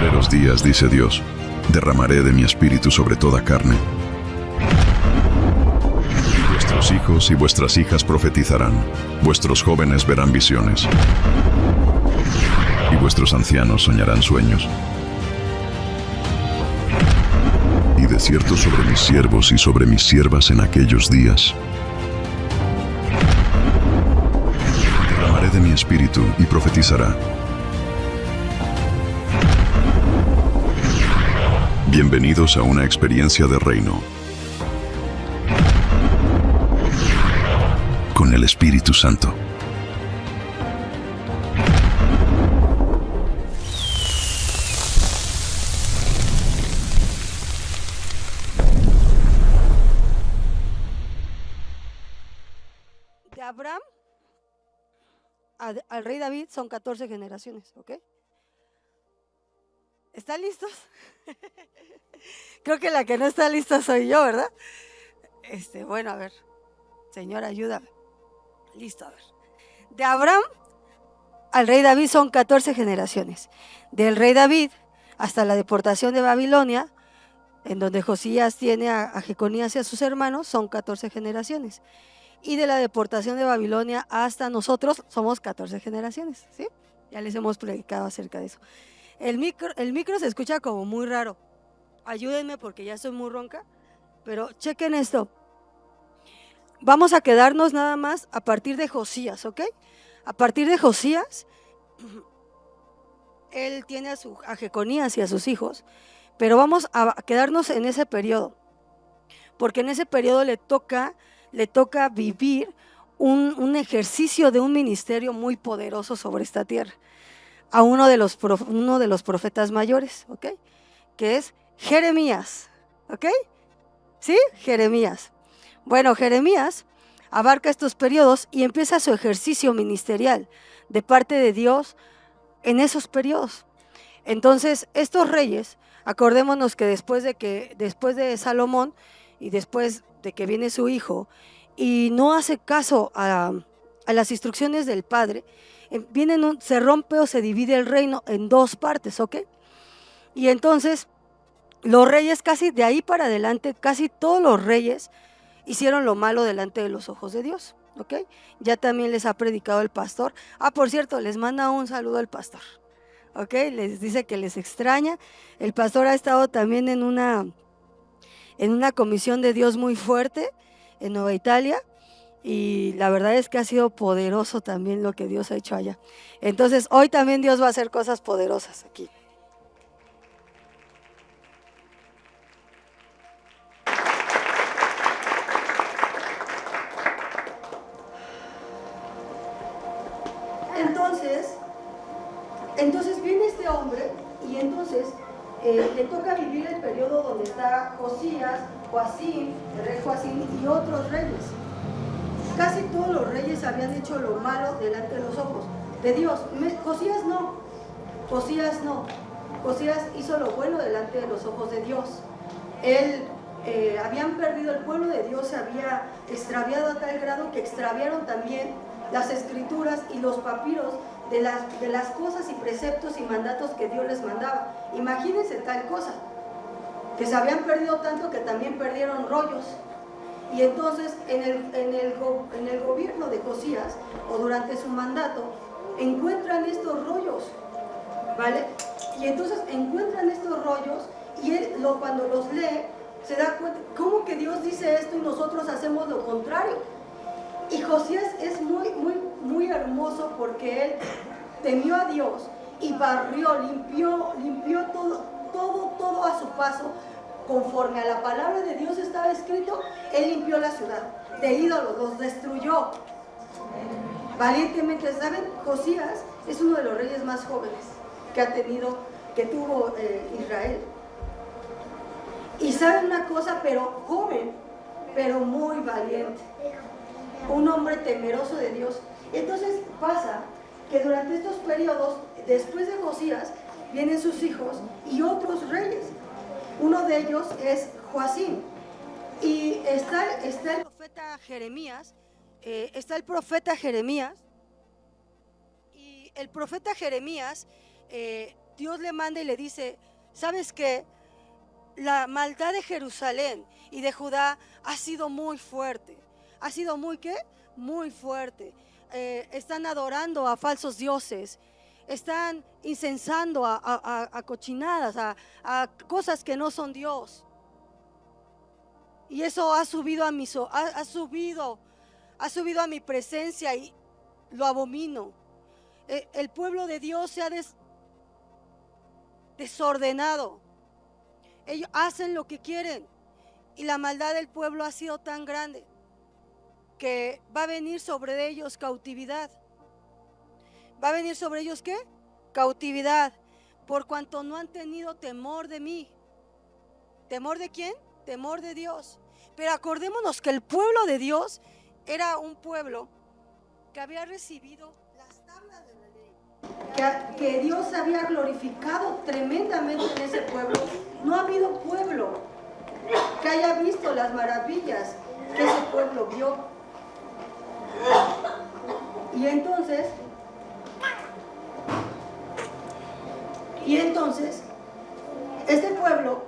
postreros días, dice Dios, derramaré de mi espíritu sobre toda carne. Y vuestros hijos y vuestras hijas profetizarán, vuestros jóvenes verán visiones, y vuestros ancianos soñarán sueños. Y de cierto sobre mis siervos y sobre mis siervas en aquellos días derramaré de mi espíritu y profetizará. Bienvenidos a una experiencia de reino con el Espíritu Santo. De Abraham al rey David son 14 generaciones, ¿ok? ¿Están listos? Creo que la que no está lista soy yo, ¿verdad? Bueno, a ver, Señor, ayúdame. Listo, a ver. De Abraham al rey David son 14 generaciones. Del rey David hasta la deportación de Babilonia, en donde Josías tiene a Jeconías y a sus hermanos, son 14 generaciones. Y de la deportación de Babilonia hasta nosotros somos 14 generaciones, ¿sí? Ya les hemos predicado acerca de eso. El micro se escucha como muy raro. Ayúdenme porque ya estoy muy ronca, pero chequen esto. Vamos a quedarnos nada más a partir de Josías, ¿ok? A partir de Josías, él tiene a Jeconías y a sus hijos, pero vamos a quedarnos en ese periodo, porque en ese periodo le toca vivir un ejercicio de un ministerio muy poderoso sobre esta tierra, a uno de los profetas mayores, ¿ok? Que es Jeremías, ¿ok? ¿Sí? Jeremías. Bueno, Jeremías abarca estos periodos y empieza su ejercicio ministerial de parte de Dios en esos periodos. Entonces, estos reyes, acordémonos que después de Salomón y después de que viene su hijo y no hace caso a las instrucciones del padre, se rompe o se divide el reino en dos partes, ¿ok? Y entonces los reyes, casi de ahí para adelante, casi todos los reyes hicieron lo malo delante de los ojos de Dios, ¿ok? Ya también les ha predicado el pastor. Por cierto, les manda un saludo al pastor, ¿ok? Les dice que les extraña. El pastor ha estado también en una comisión de Dios muy fuerte en Nueva Italia, y la verdad es que ha sido poderoso también lo que Dios ha hecho allá. Entonces, hoy también Dios va a hacer cosas poderosas aquí. Entonces viene este hombre y entonces le toca vivir el periodo donde está Josías, Joacim, el rey Joacim y otros reyes. Casi todos los reyes habían hecho lo malo delante de los ojos de Dios. Josías no. Josías hizo lo bueno delante de los ojos de Dios. Habían perdido, el pueblo de Dios se había extraviado a tal grado que extraviaron también las escrituras y los papiros de las cosas y preceptos y mandatos que Dios les mandaba. Imagínense tal cosa, que se habían perdido tanto que también perdieron rollos. Y entonces en el gobierno de Josías, o durante su mandato, encuentran estos rollos, ¿vale? Y entonces encuentran estos rollos y él cuando los lee se da cuenta, ¿cómo que Dios dice esto y nosotros hacemos lo contrario? Y Josías es muy, muy, muy hermoso porque él temió a Dios y barrió, limpió todo a su paso. Conforme a la palabra de Dios estaba escrito, él limpió la ciudad de ídolos, los destruyó valientemente. ¿Saben? Josías es uno de los reyes más jóvenes que tuvo Israel. Y saben una cosa, pero joven, pero muy valiente, un hombre temeroso de Dios. Entonces pasa que durante estos periodos, después de Josías, vienen sus hijos y otros reyes. Uno de ellos es Joacim. Y está el profeta Jeremías. Y el profeta Jeremías Dios le manda y le dice, ¿sabes qué? La maldad de Jerusalén y de Judá ha sido muy fuerte. ¿Ha sido muy qué? Muy fuerte. Están adorando a falsos dioses. Están incensando a cochinadas, a cosas que no son Dios. Y eso ha subido ha subido a mi presencia y lo abomino. El pueblo de Dios se ha desordenado. Ellos hacen lo que quieren y la maldad del pueblo ha sido tan grande que va a venir sobre ellos cautividad. ¿Va a venir sobre ellos qué? Cautividad, por cuanto no han tenido temor de mí. ¿Temor de quién? Temor de Dios. Pero acordémonos que el pueblo de Dios era un pueblo que había recibido las tablas de la ley, que Dios había glorificado tremendamente en ese pueblo. No ha habido pueblo que haya visto las maravillas que ese pueblo vio. Y entonces este pueblo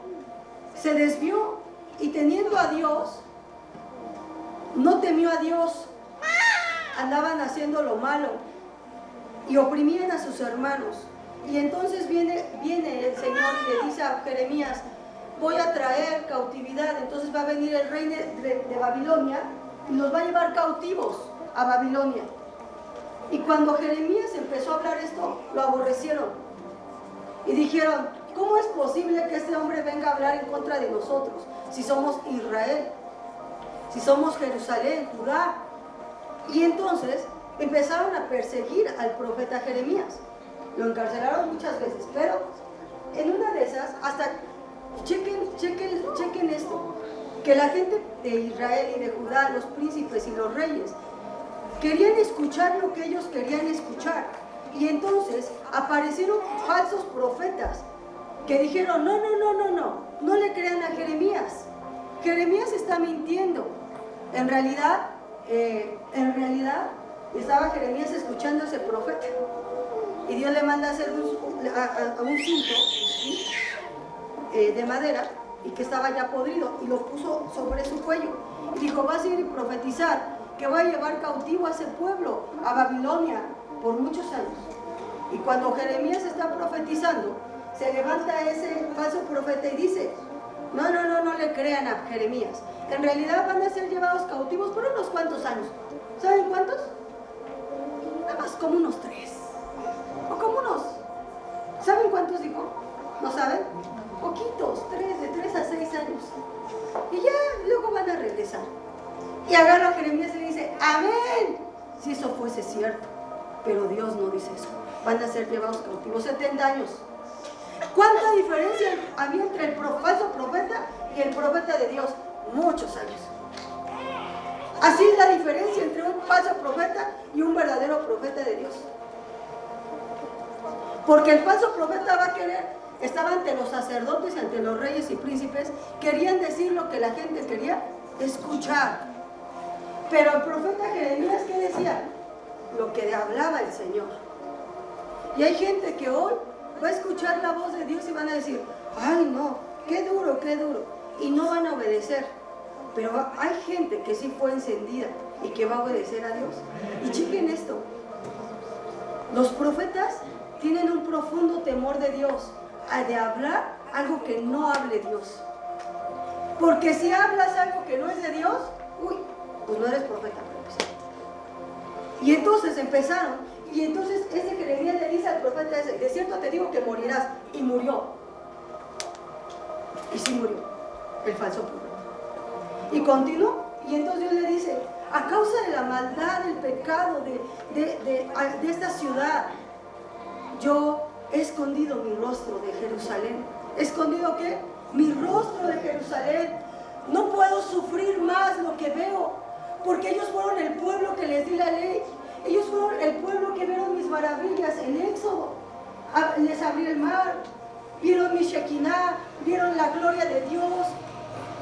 se desvió y teniendo a Dios, no temió a Dios. Andaban haciendo lo malo y oprimían a sus hermanos. Y entonces viene el Señor y le dice a Jeremías, voy a traer cautividad. Entonces va a venir el rey de Babilonia y los va a llevar cautivos a Babilonia. Y cuando Jeremías empezó a hablar esto, lo aborrecieron y dijeron, ¿cómo es posible que este hombre venga a hablar en contra de nosotros si somos Israel, si somos Jerusalén, Judá? Y entonces empezaron a perseguir al profeta Jeremías. Lo encarcelaron muchas veces, pero en una de esas, hasta chequen esto, que la gente de Israel y de Judá, los príncipes y los reyes, querían escuchar lo que ellos querían escuchar. Y entonces aparecieron falsos profetas que dijeron, no le crean a Jeremías. Jeremías está mintiendo. En realidad estaba Jeremías escuchando a ese profeta. Y Dios le manda a hacer un cinto, ¿sí?, de madera, y que estaba ya podrido, y lo puso sobre su cuello. Y dijo, vas a ir y profetizar que va a llevar cautivo a ese pueblo, a Babilonia, por muchos años. Y cuando Jeremías está profetizando, se levanta ese falso profeta y dice, no le crean a Jeremías. En realidad van a ser llevados cautivos por unos cuantos años. ¿Saben cuántos? Nada más como unos 3. O como unos... ¿Saben cuántos dijo? ¿No saben? Poquitos, 3, de 3 a 6 años. Y ya luego van a regresar. Y agarra a Jeremías y le dice, amén, si eso fuese cierto. Pero Dios no dice eso. Van a ser llevados cautivos 70 años. ¿Cuánta diferencia había entre el falso profeta y el profeta de Dios? Muchos años. Así es la diferencia entre un falso profeta y un verdadero profeta de Dios. Porque el falso profeta va a querer, estaba ante los sacerdotes, ante los reyes y príncipes, querían decir lo que la gente quería escuchar. Pero el profeta Jeremías, ¿qué decía? Lo que hablaba el Señor. Y hay gente que hoy va a escuchar la voz de Dios y van a decir, ay no, qué duro, y no van a obedecer. Pero hay gente que sí fue encendida y que va a obedecer a Dios. Y chequen esto, los profetas tienen un profundo temor de Dios, de hablar algo que no hable Dios. Porque si hablas algo que no es de Dios, pues no eres profeta. Y entonces empezaron, y entonces ese Jeremías le dice al profeta ese, de cierto te digo que morirás, y murió. Y sí murió, el falso profeta. Y continuó, y entonces Dios le dice, a causa de la maldad, del pecado de esta ciudad, yo he escondido mi rostro de Jerusalén. ¿Escondido qué? Mi rostro de Jerusalén. No puedo sufrir más lo que veo, porque ellos fueron el pueblo que les di la ley. Ellos fueron el pueblo que vieron mis maravillas en Éxodo. Les abrí el mar, vieron mi Shekinah, vieron la gloria de Dios.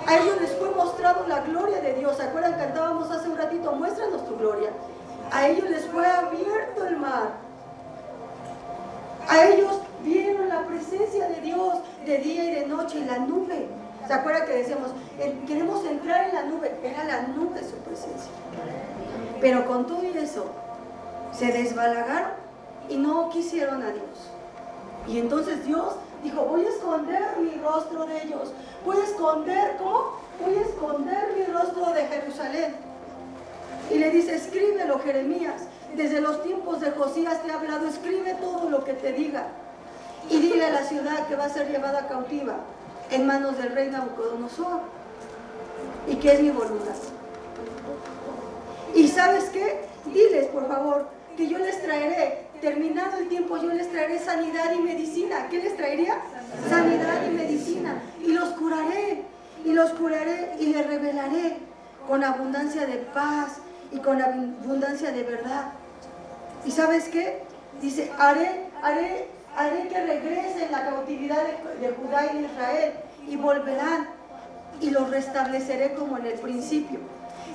A ellos les fue mostrado la gloria de Dios. ¿Se acuerdan? Cantábamos hace un ratito, muéstranos tu gloria. A ellos les fue abierto el mar. A ellos vieron la presencia de Dios de día y de noche en la nube. ¿Se acuerdan que decíamos, queremos entrar en la nube? Era la nube su presencia. Pero con todo y eso, se desbalagaron y no quisieron a Dios. Y entonces Dios dijo, voy a esconder mi rostro de ellos. Voy a esconder, ¿cómo? Voy a esconder mi rostro de Jerusalén. Y le dice, escríbelo, Jeremías. Desde los tiempos de Josías te he hablado, escribe todo lo que te diga. Y dile a la ciudad que va a ser llevada cautiva en manos del rey Nabucodonosor. Y que es mi voluntad. ¿Y sabes qué? Diles, por favor, que yo les traeré, terminado el tiempo, yo les traeré sanidad y medicina. ¿Qué les traería? Sanidad y medicina. Y los curaré y les revelaré con abundancia de paz y con abundancia de verdad. ¿Y sabes qué? Dice, haré que regresen la cautividad de Judá y de Israel y volverán y los restableceré como en el principio.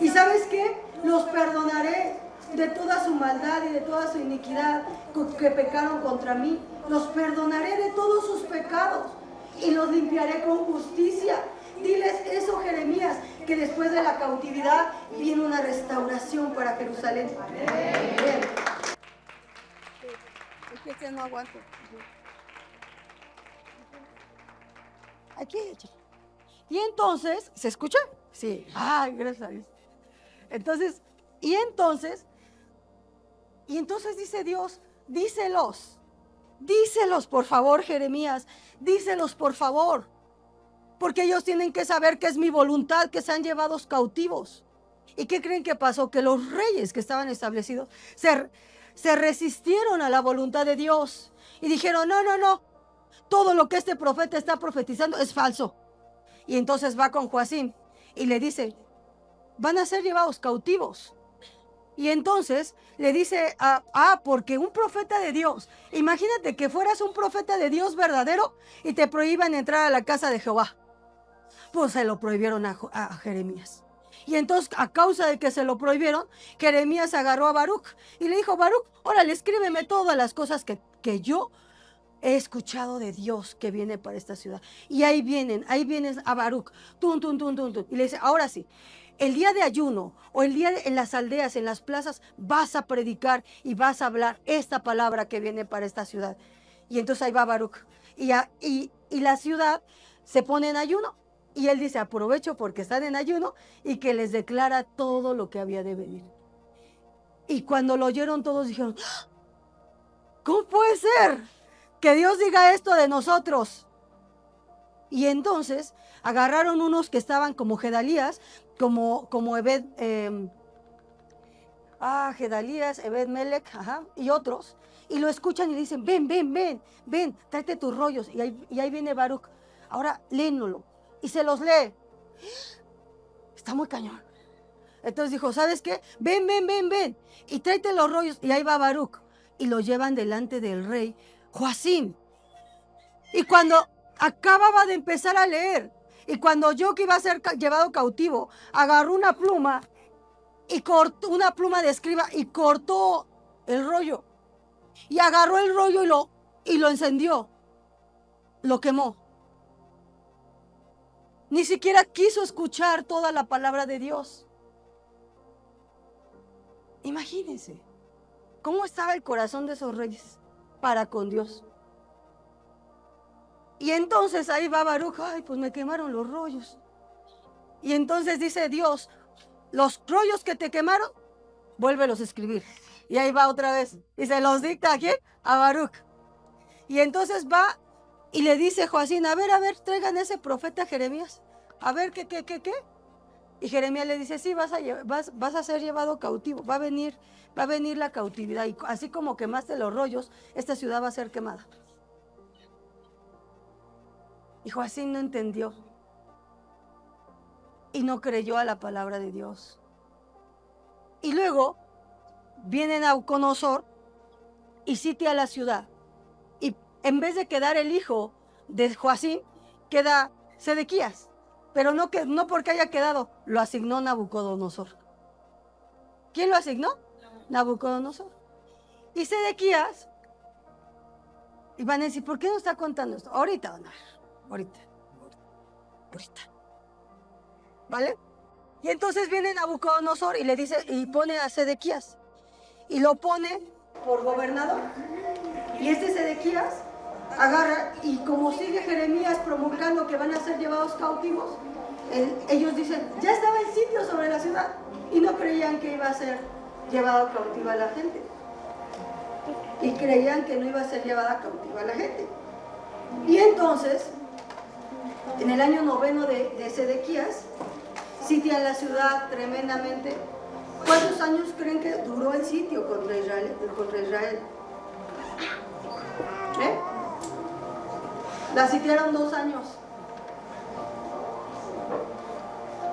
¿Y sabes qué? Los perdonaré de toda su maldad y de toda su iniquidad que pecaron contra mí. Los perdonaré de todos sus pecados y los limpiaré con justicia. Diles eso, Jeremías, que después de la cautividad viene una restauración para Jerusalén. Bien. Es que no aguanto. Aquí. Y entonces, ¿se escucha? Sí. Ay, gracias a Dios. Entonces dice Dios, díselos, por favor, Jeremías, díselos, por favor, porque ellos tienen que saber que es mi voluntad que sean llevados cautivos. ¿Y qué creen que pasó? Que los reyes que estaban establecidos se resistieron a la voluntad de Dios y dijeron, no, todo lo que este profeta está profetizando es falso. Y entonces va con Joacim y le dice, van a ser llevados cautivos. Y entonces le dice, porque un profeta de Dios, imagínate que fueras un profeta de Dios verdadero y te prohíban entrar a la casa de Jehová. Pues se lo prohibieron a Jeremías. Y entonces, a causa de que se lo prohibieron, Jeremías agarró a Baruch y le dijo, Baruch, órale, escríbeme todas las cosas que yo he escuchado de Dios que viene para esta ciudad. Y ahí vienen a Baruch, tun. Y le dice, ahora sí, el día de ayuno o el día en las aldeas, en las plazas, vas a predicar y vas a hablar esta palabra que viene para esta ciudad. Y entonces ahí va Baruch. Y la ciudad se pone en ayuno. Y él dice, aprovecho porque están en ayuno y que les declara todo lo que había de venir. Y cuando lo oyeron todos dijeron, ¿cómo puede ser que Dios diga esto de nosotros? Y entonces agarraron unos que estaban como Gedalías, como Gedalías, Ebed-Melech, y otros, y lo escuchan y le dicen, ven, tráete tus rollos. Y ahí viene Baruch. Ahora léenlo. Y se los lee. Está muy cañón. Entonces dijo, ¿sabes qué? Ven. Y tráete los rollos. Y ahí va Baruch. Y lo llevan delante del rey Joacim. Y cuando acababa de empezar a leer, y cuando oyó que iba a ser llevado cautivo, agarró una pluma y cortó una pluma de escriba y cortó el rollo. Y agarró el rollo y lo encendió. Lo quemó. Ni siquiera quiso escuchar toda la palabra de Dios. Imagínense cómo estaba el corazón de esos reyes para con Dios. Y entonces ahí va Baruch, pues me quemaron los rollos. Y entonces dice Dios, los rollos que te quemaron, vuélvelos a escribir. Y ahí va otra vez. Y se los dicta ¿a quién? A Baruch. Y entonces va y le dice Joacim, a ver, traigan ese profeta Jeremías. A ver, ¿qué? Y Jeremías le dice, sí, vas a ser llevado cautivo. Va a venir la cautividad. Y así como quemaste los rollos, esta ciudad va a ser quemada. Y Joacim no entendió. Y no creyó a la palabra de Dios. Y luego viene Nabucodonosor y sitia la ciudad. Y en vez de quedar el hijo de Joacim, queda Sedequías. Pero no porque haya quedado, lo asignó Nabucodonosor. ¿Quién lo asignó? Nabucodonosor. Y Sedequías Y van a decir, ¿por qué no está contando esto? Ahorita, Ana, ahorita. ¿Vale? Y entonces viene Nabucodonosor y le dice, y pone a Sedequías, y lo pone por gobernador. Y este Sedequías agarra, y como sigue Jeremías promulgando que van a ser llevados cautivos, ellos dicen, ya estaba el sitio sobre la ciudad, y no creían que iba a ser llevado cautiva la gente. Y creían que no iba a ser llevada cautiva la gente. Y entonces, en el año 9 de Sedequías, sitian la ciudad tremendamente. ¿Cuántos años creen que duró el sitio contra Israel? La sitiaron 2 años.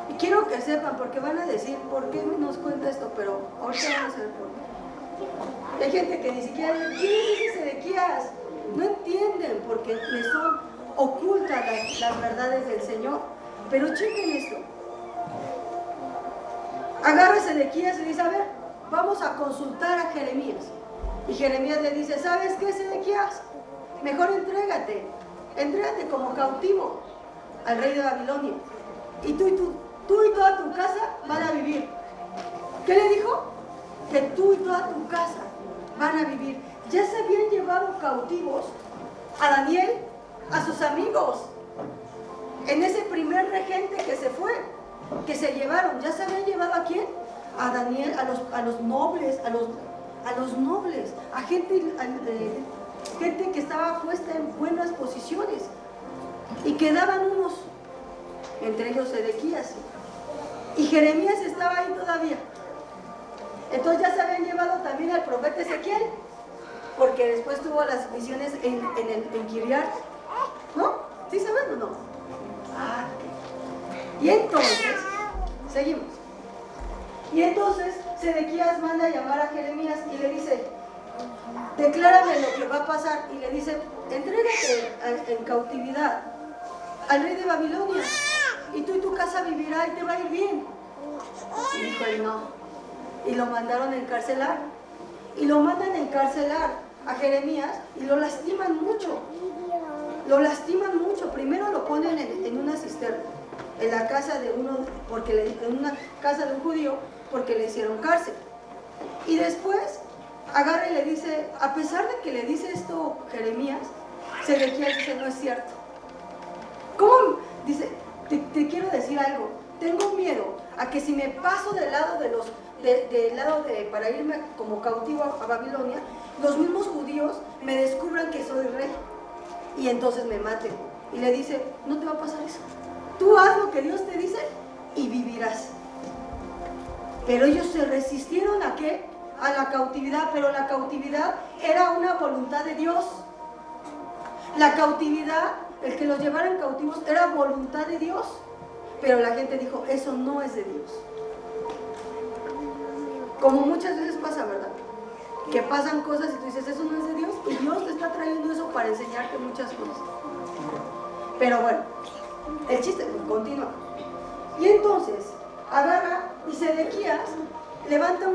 Y quiero que sepan, porque van a decir, ¿por qué nos cuenta esto? Pero ahorita van a saber por qué. Hay gente que ni siquiera dice, ¿quién es ese Sedequías? No entienden, porque les son ocultas las verdades del Señor. Pero chequen esto. Agarra a Sedequías y dice, a ver, vamos a consultar a Jeremías. Y Jeremías le dice, ¿sabes qué, Sedequías? Mejor entrégate como cautivo al rey de Babilonia. Y tú y toda tu casa van a vivir. ¿Qué le dijo? Que tú y toda tu casa van a vivir. Ya se habían llevado cautivos a Daniel, a sus amigos. En ese primer regente que se fue, que se llevaron, ¿ya se habían llevado a quién? A Daniel, a los nobles, a gente que estaba puesta en buenas posiciones. Y quedaban unos, entre ellos Sedequías. Y Jeremías estaba ahí todavía. Entonces ya se habían llevado también al profeta Ezequiel, porque después tuvo las visiones en Kiriat, ¿no? ¿Sí saben o no? Ah, ok. Y entonces, seguimos. Y entonces Sedequías manda a llamar a Jeremías y le dice, declárame lo que va a pasar. Y le dice, entrégate en cautividad al rey de Babilonia, y tú y tu casa vivirá y te va a ir bien. Y dijo él, no. Y lo mandaron a encarcelar. Y lo mandan a encarcelar a Jeremías y lo lastiman mucho. Lo lastiman mucho. Primero lo ponen en una cisterna, en la casa de uno, en una casa de un judío, porque le hicieron cárcel. Y después agarra y le dice, a pesar de que le dice esto Jeremías, Sedequías dice, no es cierto. ¿Cómo? Dice, te quiero decir algo. Tengo miedo a que si me paso del lado para irme como cautivo a Babilonia, los mismos judíos me descubran que soy rey y entonces me maten. Y le dice, no te va a pasar eso. Tú haz lo que Dios te dice y vivirás. Pero ellos se resistieron ¿a qué? A la cautividad, pero la cautividad era una voluntad de Dios. La cautividad, el que los llevaran cautivos, era voluntad de Dios. Pero la gente dijo, eso no es de Dios. Como muchas veces pasa, ¿verdad? Que pasan cosas y tú dices, eso no es de Dios, y Dios te está trayendo eso para enseñarte muchas cosas. Pero bueno, el chiste continúa. Y entonces, agarra y Sedequías levanta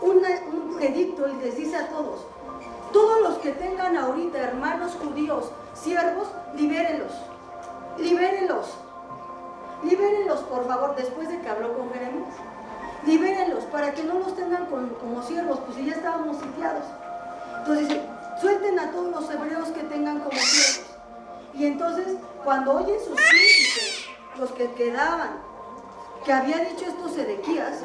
un edicto y les dice a todos los que tengan ahorita hermanos judíos, siervos, libérenlos, por favor, después de que habló con Jeremías. Libérenlos para que no los tengan como siervos, pues si ya estábamos sitiados. Entonces dice, suelten a todos los hebreos que tengan como siervos. Y entonces, cuando oyen sus príncipes, los que quedaban, que había dicho esto Sedequías,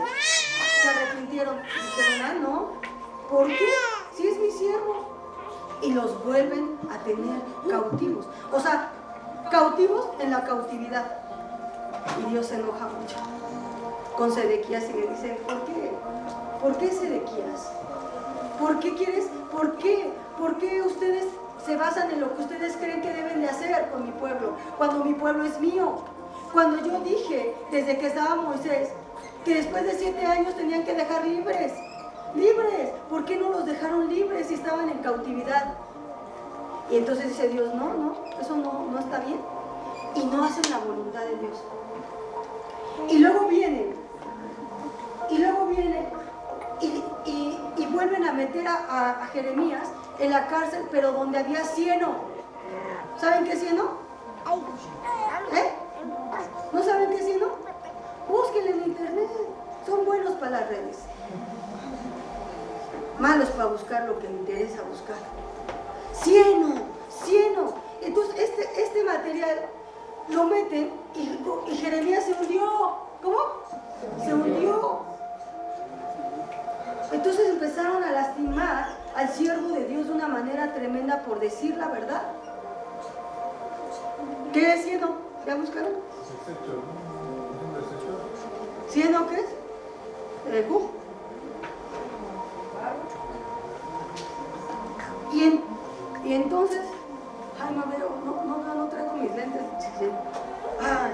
se arrepintieron. Dijeron, no, ¿por qué? Si es mi siervo. Y los vuelven a tener cautivos. O sea, cautivos en la cautividad. Y Dios se enoja mucho con Sedequías y le dice, ¿por qué? ¿Por qué, Sedequías? ¿Por qué quieres? ¿Por qué? ¿Por qué ustedes se basan en lo que ustedes creen que deben de hacer con mi pueblo? Cuando mi pueblo es mío. Cuando yo dije, desde que estaba Moisés, que después de 7 años tenían que dejar libres. ¿Por qué no los dejaron libres si estaban en cautividad? Y entonces dice Dios, no, eso no está bien. Y no hacen la voluntad de Dios. Y luego vienen y vuelven a meter a Jeremías en la cárcel, pero donde había cieno. ¿Saben qué es cieno? ¿Eh? ¿No saben qué es cieno? Búsquenlo en internet. Son buenos para las redes. Malos para buscar lo que me interesa buscar. Cieno, cieno. Entonces este material lo meten y Jeremías se hundió. ¿Cómo? Se hundió. Entonces empezaron a lastimar al siervo de Dios de una manera tremenda por decir la verdad. ¿Qué es cieno? ¿Ya buscaron? ¿Cieno qué es? Y entonces, ay, no traigo mis lentes. Ay.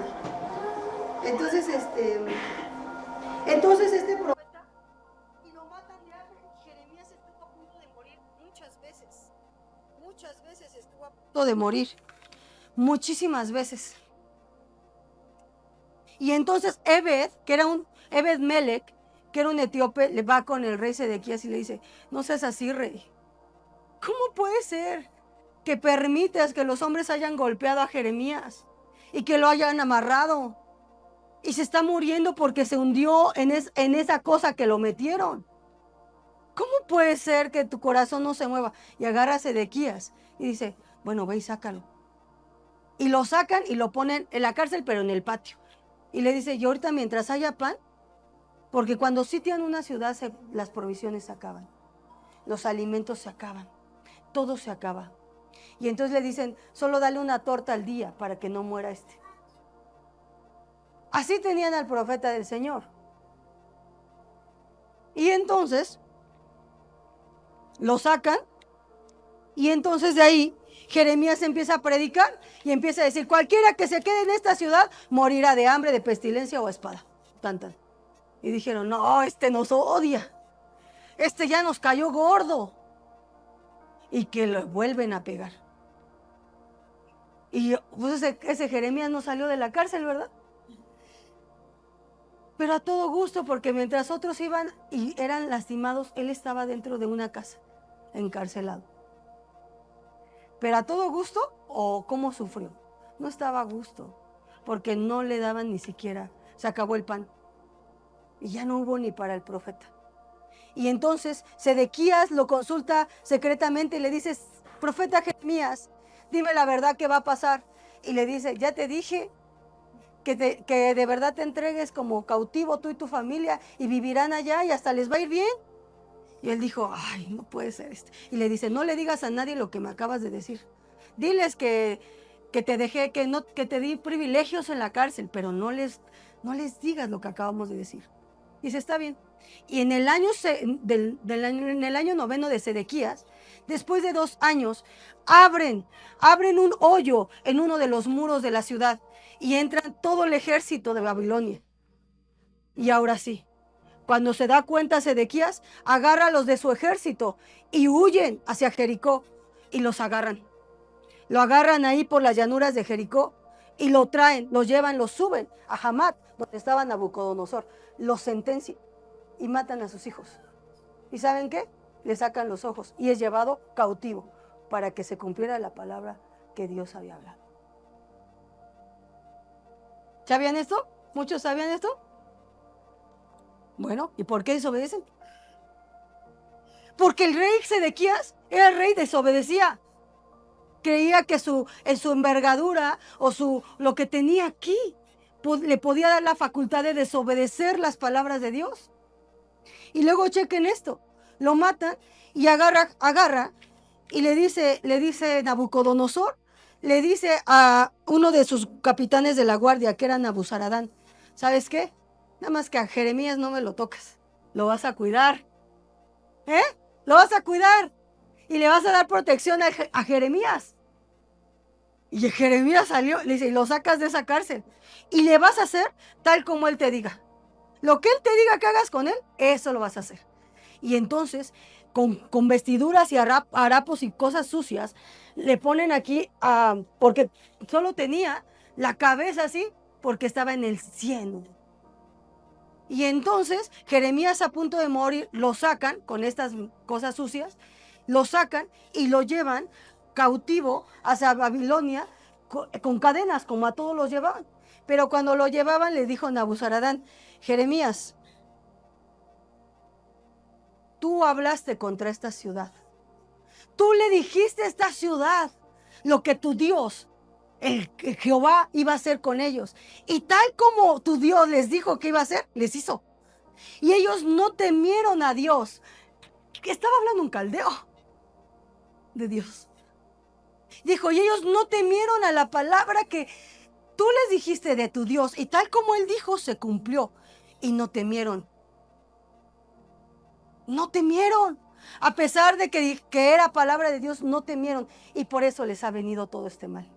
Entonces este profeta, y lo matan de hambre. Jeremías estuvo a punto de morir muchas veces. Muchas veces estuvo a punto de morir. Muchísimas veces. Y entonces Ebed Melech, que era un etíope, le va con el rey Sedequías y le dice: no seas así, rey. ¿Cómo puede ser que permitas que los hombres hayan golpeado a Jeremías y que lo hayan amarrado? Y se está muriendo porque se hundió en esa cosa que lo metieron. ¿Cómo puede ser que tu corazón no se mueva? Y agarra a Sedequías y dice: bueno, ve y sácalo. Y lo sacan y lo ponen en la cárcel, pero en el patio. Y le dice: y ahorita mientras haya pan, porque cuando sitian una ciudad las provisiones se acaban, los alimentos se acaban, todo se acaba. Y entonces le dicen: solo dale una torta al día para que no muera este. Así tenían al profeta del Señor. Y entonces lo sacan, y entonces de ahí Jeremías empieza a predicar y empieza a decir: cualquiera que se quede en esta ciudad morirá de hambre, de pestilencia o espada. Tan. Y dijeron: no, este nos odia, este ya nos cayó gordo. Y que lo vuelven a pegar. Y pues ese Jeremías no salió de la cárcel, ¿verdad? Pero a todo gusto, porque mientras otros iban y eran lastimados, él estaba dentro de una casa, encarcelado. Pero a todo gusto, ¿o cómo sufrió? No estaba a gusto, porque no le daban ni siquiera, se acabó el pan. Y ya no hubo ni para el profeta. Y entonces Sedequías lo consulta secretamente y le dice: profeta Jeremías, dime la verdad, ¿qué va a pasar? Y le dice: ya te dije que de verdad te entregues como cautivo tú y tu familia, y vivirán allá y hasta les va a ir bien. Y él dijo: ay, no puede ser esto. Y le dice: no le digas a nadie lo que me acabas de decir. Diles que te dejé, que te di privilegios en la cárcel, pero no les digas lo que acabamos de decir. Y dice: está bien. Y en el año en el año 9 de Sedequías, después de 2 años, abren un hoyo en uno de los muros de la ciudad y entran todo el ejército de Babilonia. Y ahora sí, cuando se da cuenta Sedequías, agarra a los de su ejército y huyen hacia Jericó y los agarran. Lo agarran ahí por las llanuras de Jericó y lo traen, lo llevan, lo suben a Hamat, donde estaba Nabucodonosor. Los sentencian y matan a sus hijos. ¿Y saben qué? Le sacan los ojos y es llevado cautivo para que se cumpliera la palabra que Dios había hablado. ¿Sabían esto? ¿Muchos sabían esto? Bueno, ¿y por qué desobedecen? Porque el rey Sedequías era el rey, desobedecía. Creía que en su envergadura o lo que tenía aquí le podía dar la facultad de desobedecer las palabras de Dios. Y luego chequen esto: lo matan y agarra y le dice Nabucodonosor, le dice a uno de sus capitanes de la guardia, que era Nabuzaradán: ¿sabes qué? Nada más que a Jeremías no me lo tocas, lo vas a cuidar. Lo vas a cuidar y le vas a dar protección a Jeremías. Y Jeremías salió, le dice: y lo sacas de esa cárcel y le vas a hacer tal como él te diga. Lo que él te diga que hagas con él, eso lo vas a hacer. Y entonces, con vestiduras y harapos y cosas sucias, le ponen aquí, porque solo tenía la cabeza así, porque estaba en el cieno. Y entonces Jeremías, a punto de morir, lo sacan con estas cosas sucias, lo sacan y lo llevan cautivo hacia Babilonia con cadenas, como a todos los llevaban. Pero cuando lo llevaban, le dijo Nabuzaradán: Jeremías, tú hablaste contra esta ciudad. Tú le dijiste a esta ciudad lo que tu Dios, el Jehová, iba a hacer con ellos. Y tal como tu Dios les dijo que iba a hacer, les hizo. Y ellos no temieron a Dios. Estaba hablando un caldeo de Dios. Dijo, y ellos no temieron a la palabra que tú les dijiste de tu Dios. Y tal como él dijo, se cumplió. Y no temieron. No temieron. A pesar de que era palabra de Dios, no temieron. Y por eso les ha venido todo este mal.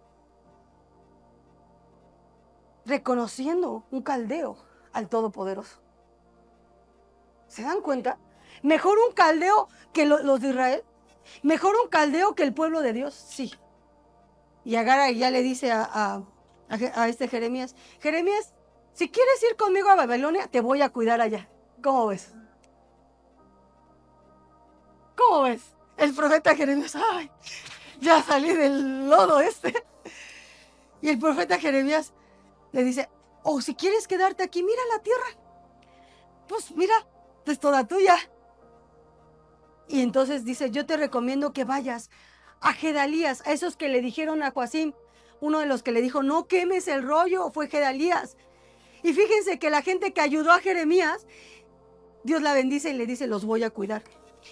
Reconociendo un caldeo al Todopoderoso. ¿Se dan cuenta? Mejor un caldeo que los de Israel. Mejor un caldeo que el pueblo de Dios. Sí. Y Agar ya le dice a este Jeremías: Jeremías, si quieres ir conmigo a Babilonia, te voy a cuidar allá. ¿Cómo ves? ¿Cómo ves? El profeta Jeremías: ay, ya salí del lodo este. Y el profeta Jeremías le dice: oh, si quieres quedarte aquí, mira la tierra. Pues mira, es toda tuya. Y entonces dice: yo te recomiendo que vayas a Gedalías, a esos que le dijeron a Joacim. Uno de los que le dijo: no quemes el rollo, fue Gedalías. Y fíjense que la gente que ayudó a Jeremías, Dios la bendice y le dice: los voy a cuidar.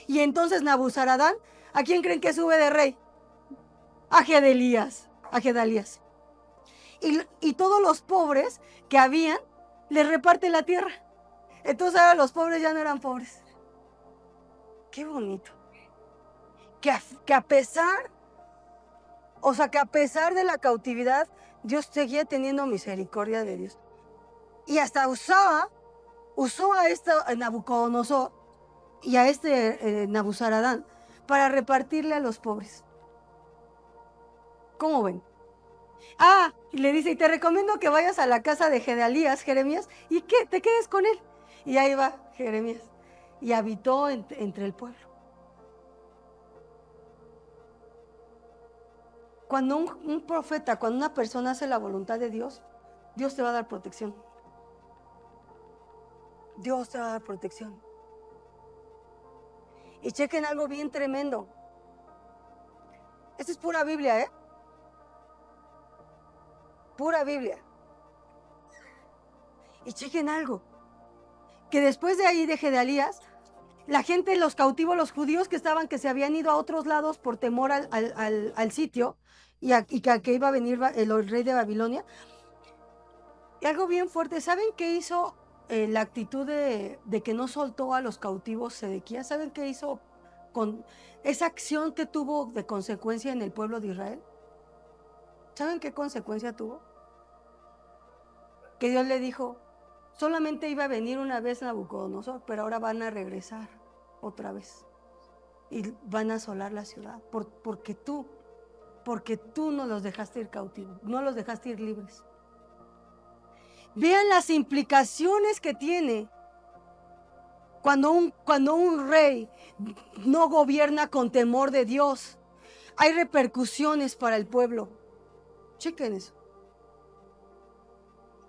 Y entonces Nabuzaradán, ¿a quién creen que sube de rey? A Gedalías. Y todos los pobres que habían, les reparte la tierra. Entonces ahora los pobres ya no eran pobres. Qué bonito. Que a pesar de la cautividad, Dios seguía teniendo misericordia de Dios. Y hasta usó a este Nabucodonosor y a este Nabuzaradán para repartirle a los pobres. ¿Cómo ven? Y le dice: y te recomiendo que vayas a la casa de Jeremías, y que te quedes con él. Y ahí va Jeremías. Y habitó entre el pueblo. Cuando un profeta, cuando una persona hace la voluntad de Dios, Dios te va a dar protección. Dios te va a dar protección. Y chequen algo bien tremendo. Esta es pura Biblia, ¿eh? Pura Biblia. Y chequen algo. Que después de ahí de Gedalías, la gente, los cautivos, los judíos que se habían ido a otros lados por temor al sitio y que iba a venir el rey de Babilonia. Y algo bien fuerte, ¿saben qué hizo la actitud de que no soltó a los cautivos Sedequías? ¿Saben qué hizo con esa acción que tuvo de consecuencia en el pueblo de Israel? ¿Saben qué consecuencia tuvo? Que Dios le dijo: solamente iba a venir una vez Nabucodonosor, pero ahora van a regresar otra vez. Y van a asolar la ciudad. Porque tú no los dejaste ir cautivos, no los dejaste ir libres. Vean las implicaciones que tiene cuando un rey no gobierna con temor de Dios. Hay repercusiones para el pueblo. Chequen eso.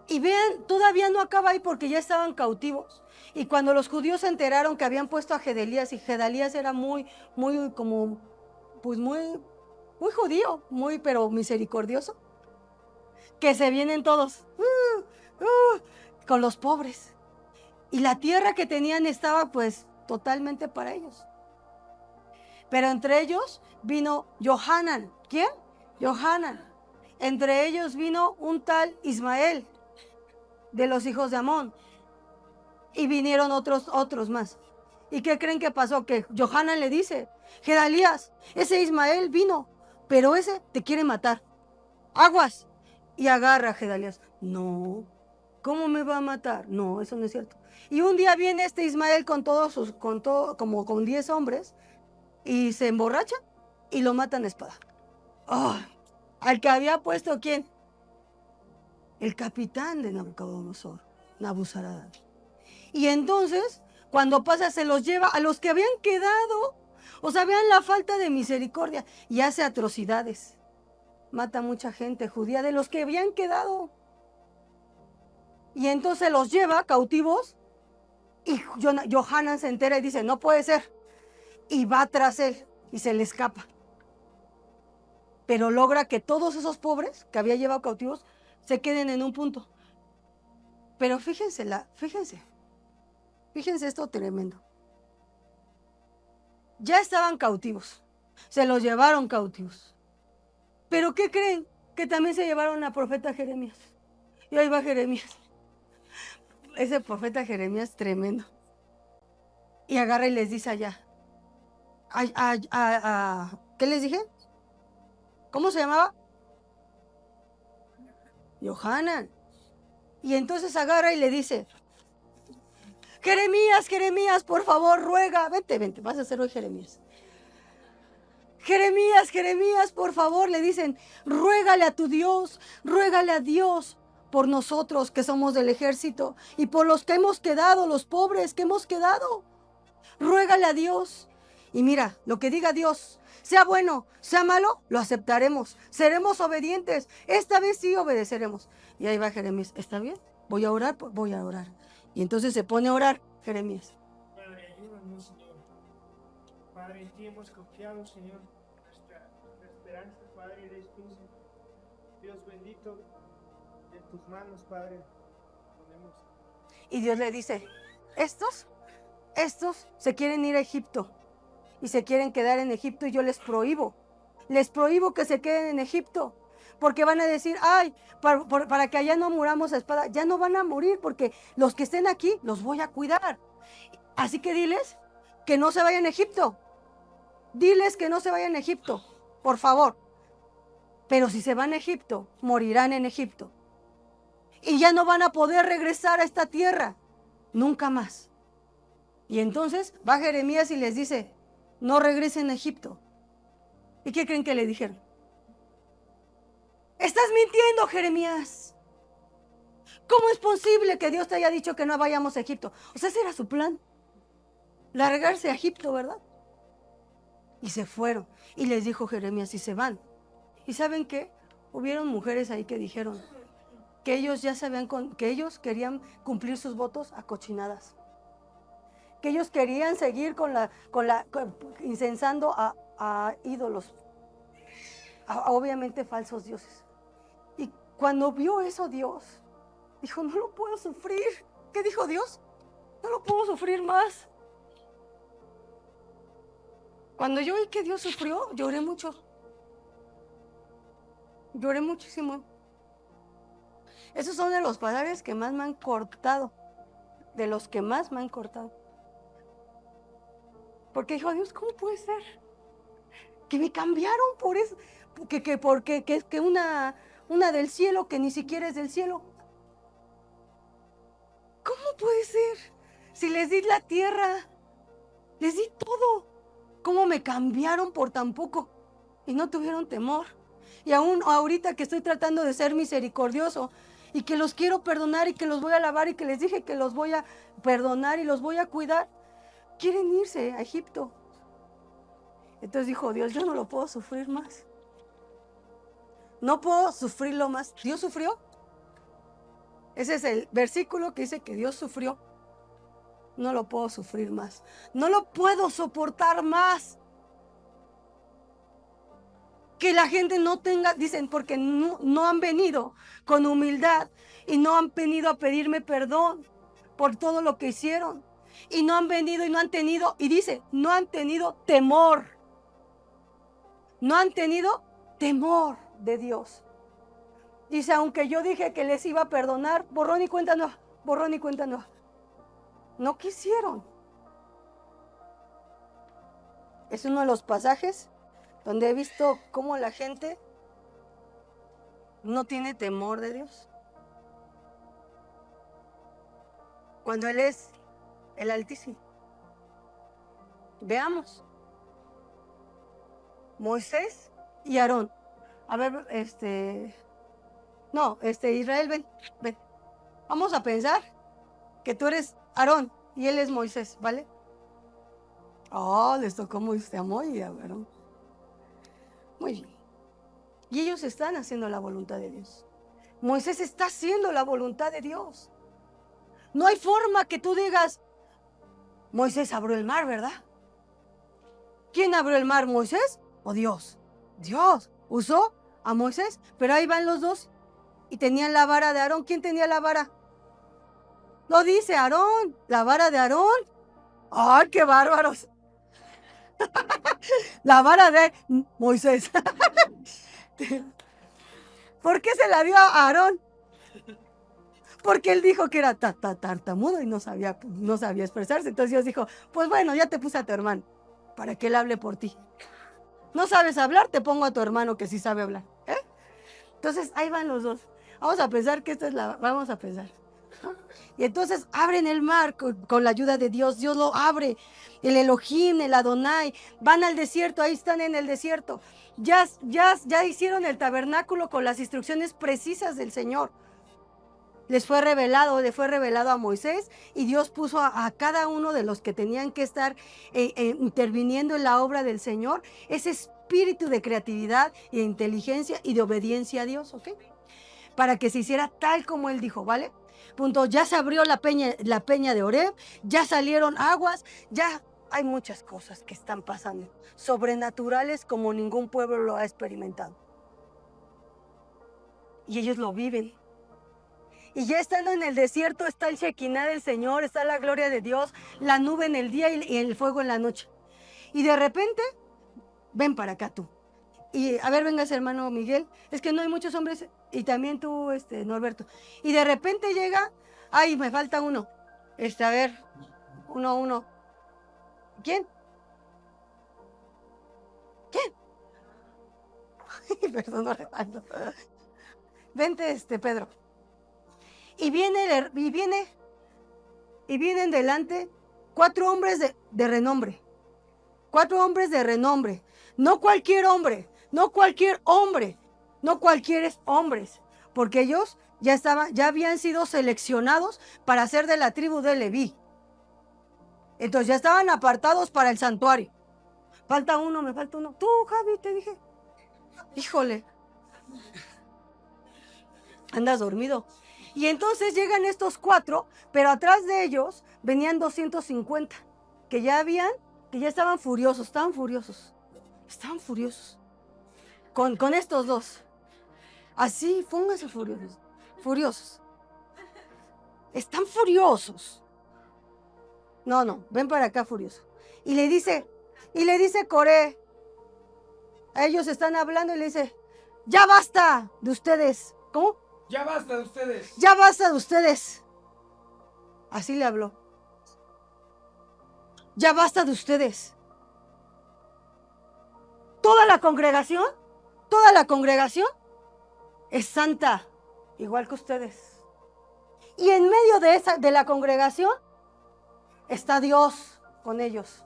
Y vean, todavía no acaba ahí porque ya estaban cautivos. Y cuando los judíos se enteraron que habían puesto a Gedalías, y Gedalías era muy judío, pero misericordioso, que se vienen todos con los pobres. Y la tierra que tenían estaba pues totalmente para ellos. Pero entre ellos vino Johanan. ¿Quién? Johanan. Entre ellos vino un tal Ismael, de los hijos de Amón. Y vinieron otros más. ¿Y qué creen que pasó? Que Johanan le dice: Gedalías, ese Ismael vino, pero ese te quiere matar. Aguas. Y agarra a Gedalías. No, ¿cómo me va a matar? No, eso no es cierto. Y un día viene este Ismael como con 10 hombres, y se emborracha y lo matan a espada. Al que había puesto, ¿quién? El capitán de Nabucodonosor, Nabuzaradán. Y entonces, cuando pasa, se los lleva a los que habían quedado. O sea, vean la falta de misericordia. Y hace atrocidades. Mata a mucha gente judía de los que habían quedado. Y entonces los lleva cautivos. Y Johanan se entera y dice, no puede ser. Y va tras él y se le escapa. Pero logra que todos esos pobres que había llevado cautivos se queden en un punto. Pero fíjense esto tremendo. Ya estaban cautivos, se los llevaron cautivos. Pero ¿qué creen? Que también se llevaron a profeta Jeremías. Y ahí va Jeremías. Ese profeta Jeremías tremendo. Y agarra y les dice allá. ¿Qué les dije? ¿Cómo se llamaba? Johanan. Y entonces agarra y le dice, Jeremías, por favor, ruega. Vente, vas a ser hoy Jeremías. Jeremías, por favor, le dicen, ruégale a tu Dios, ruégale a Dios por nosotros que somos del ejército y por los que hemos quedado, los pobres que hemos quedado. Ruégale a Dios. Y mira, lo que diga Dios, sea bueno, sea malo, lo aceptaremos. Seremos obedientes. Esta vez sí obedeceremos. Y ahí va Jeremías. ¿Está bien? Voy a orar. Y entonces se pone a orar Jeremías. Padre, ayúdanos, Señor. Padre, en ti hemos confiado, Señor. Nuestra esperanza, Padre, eres tú, Señor. Dios bendito, en tus manos, Padre, ponemos. Y Dios le dice, estos se quieren ir a Egipto y se quieren quedar en Egipto y yo les prohíbo que se queden en Egipto, porque van a decir, ay, para que allá no muramos a espada. Ya no van a morir porque los que estén aquí los voy a cuidar. Así que diles que no se vayan a Egipto. Diles que no se vayan a Egipto, por favor. Pero si se van a Egipto, morirán en Egipto. Y ya no van a poder regresar a esta tierra, nunca más. Y entonces va Jeremías y les dice, no regresen a Egipto. ¿Y qué creen que le dijeron? Estás mintiendo, Jeremías. ¿Cómo es posible que Dios te haya dicho que no vayamos a Egipto? O sea, ese era su plan. Largarse a Egipto, ¿verdad? Y se fueron. Y les dijo Jeremías, y se van. ¿Y saben qué? Hubieron mujeres ahí que dijeron que ellos ya sabían que ellos querían cumplir sus votos a cochinadas. Que ellos querían seguir incensando a ídolos, obviamente falsos dioses. Y cuando vio eso Dios, dijo, no lo puedo sufrir. ¿Qué dijo Dios? No lo puedo sufrir más. Cuando yo vi que Dios sufrió, lloré mucho. Lloré muchísimo. Esos son de los pasajes que más me han cortado. De los que más me han cortado. Porque dijo, Dios, ¿cómo puede ser? Que me cambiaron por eso. Que una del cielo que ni siquiera es del cielo. ¿Cómo puede ser? Si les di la tierra, les di todo. ¿Cómo me cambiaron por tan poco? Y no tuvieron temor. Y aún ahorita que estoy tratando de ser misericordioso y que los quiero perdonar y que los voy a alabar y que les dije que los voy a perdonar y los voy a cuidar, quieren irse a Egipto. Entonces dijo Dios, yo no lo puedo sufrir más. No puedo sufrirlo más. ¿Dios sufrió? Ese es el versículo que dice que Dios sufrió. No lo puedo sufrir más. No lo puedo soportar más. Que la gente no tenga, dicen, porque no han venido con humildad y no han venido a pedirme perdón por todo lo que hicieron. Y no han venido y no han tenido, y dice, no han tenido temor. No han tenido temor de Dios. Dice, aunque yo dije que les iba a perdonar, borrón y cuenta nueva, borrón y cuenta nueva. No quisieron. Es uno de los pasajes donde he visto cómo la gente no tiene temor de Dios. Cuando Él es el Altísimo. Veamos. Moisés y Aarón. A ver, Israel, ven. Vamos a pensar que tú eres Aarón, y él es Moisés, ¿vale? Oh, les tocó Moisés, y a Aarón. Muy bien. Y ellos están haciendo la voluntad de Dios. Moisés está haciendo la voluntad de Dios. No hay forma que tú digas, Moisés abrió el mar, ¿verdad? ¿Quién abrió el mar, Moisés o Dios? Dios usó a Moisés, pero ahí van los dos y tenían la vara de Aarón. ¿Quién tenía la vara? Lo dice Aarón, la vara de Aarón. ¡Ay, qué bárbaros! La vara de Moisés. ¿Por qué se la dio a Aarón? Porque él dijo que era tartamudo y no sabía expresarse. Entonces Dios dijo, pues bueno, ya te puse a tu hermano para que él hable por ti. ¿No sabes hablar? Te pongo a tu hermano que sí sabe hablar. Entonces ahí van los dos. Vamos a pensar que vamos a pensar. Y entonces abren el mar con la ayuda de Dios. Dios lo abre. El Elohim, el Adonai. Van al desierto, ahí están en el desierto. Ya hicieron el tabernáculo con las instrucciones precisas del Señor. Le fue revelado a Moisés y Dios puso a cada uno de los que tenían que estar interviniendo en la obra del Señor ese espíritu de creatividad y de inteligencia y de obediencia a Dios, ¿ok? Para que se hiciera tal como Él dijo, ¿vale? Punto, ya se abrió la peña de Oreb, ya salieron aguas, ya hay muchas cosas que están pasando, sobrenaturales como ningún pueblo lo ha experimentado. Y ellos lo viven. Y ya estando en el desierto está el Shekinah del Señor, está la gloria de Dios, la nube en el día y el fuego en la noche. Y de repente, ven para acá tú. Y a ver, vengas hermano Miguel, es que no hay muchos hombres, y también tú, Norberto. Y de repente llega, ay, me falta uno. A ver, uno. ¿Quién? Perdón, no recuerdo. Vente, Pedro. Y vienen delante 4 hombres de renombre. 4 hombres de renombre. No cualquier hombre, no cualquier hombre, no cualquier hombres, porque ellos ya habían sido seleccionados para ser de la tribu de Leví. Entonces ya estaban apartados para el santuario. Falta uno, me falta uno. Tú, Javi, te dije. Híjole. Andas dormido. Y entonces llegan estos 4, pero atrás de ellos venían 250, que ya estaban furiosos, estaban furiosos con estos dos. Así, pónganse furiosos. Están furiosos. No, ven para acá furioso. Y le dice Coré, a ellos están hablando y le dice, ya basta de ustedes. ¿Cómo? Ya basta de ustedes. Ya basta de ustedes. Así le habló. Ya basta de ustedes. Toda la congregación es santa, igual que ustedes. Y en medio de la congregación está Dios con ellos.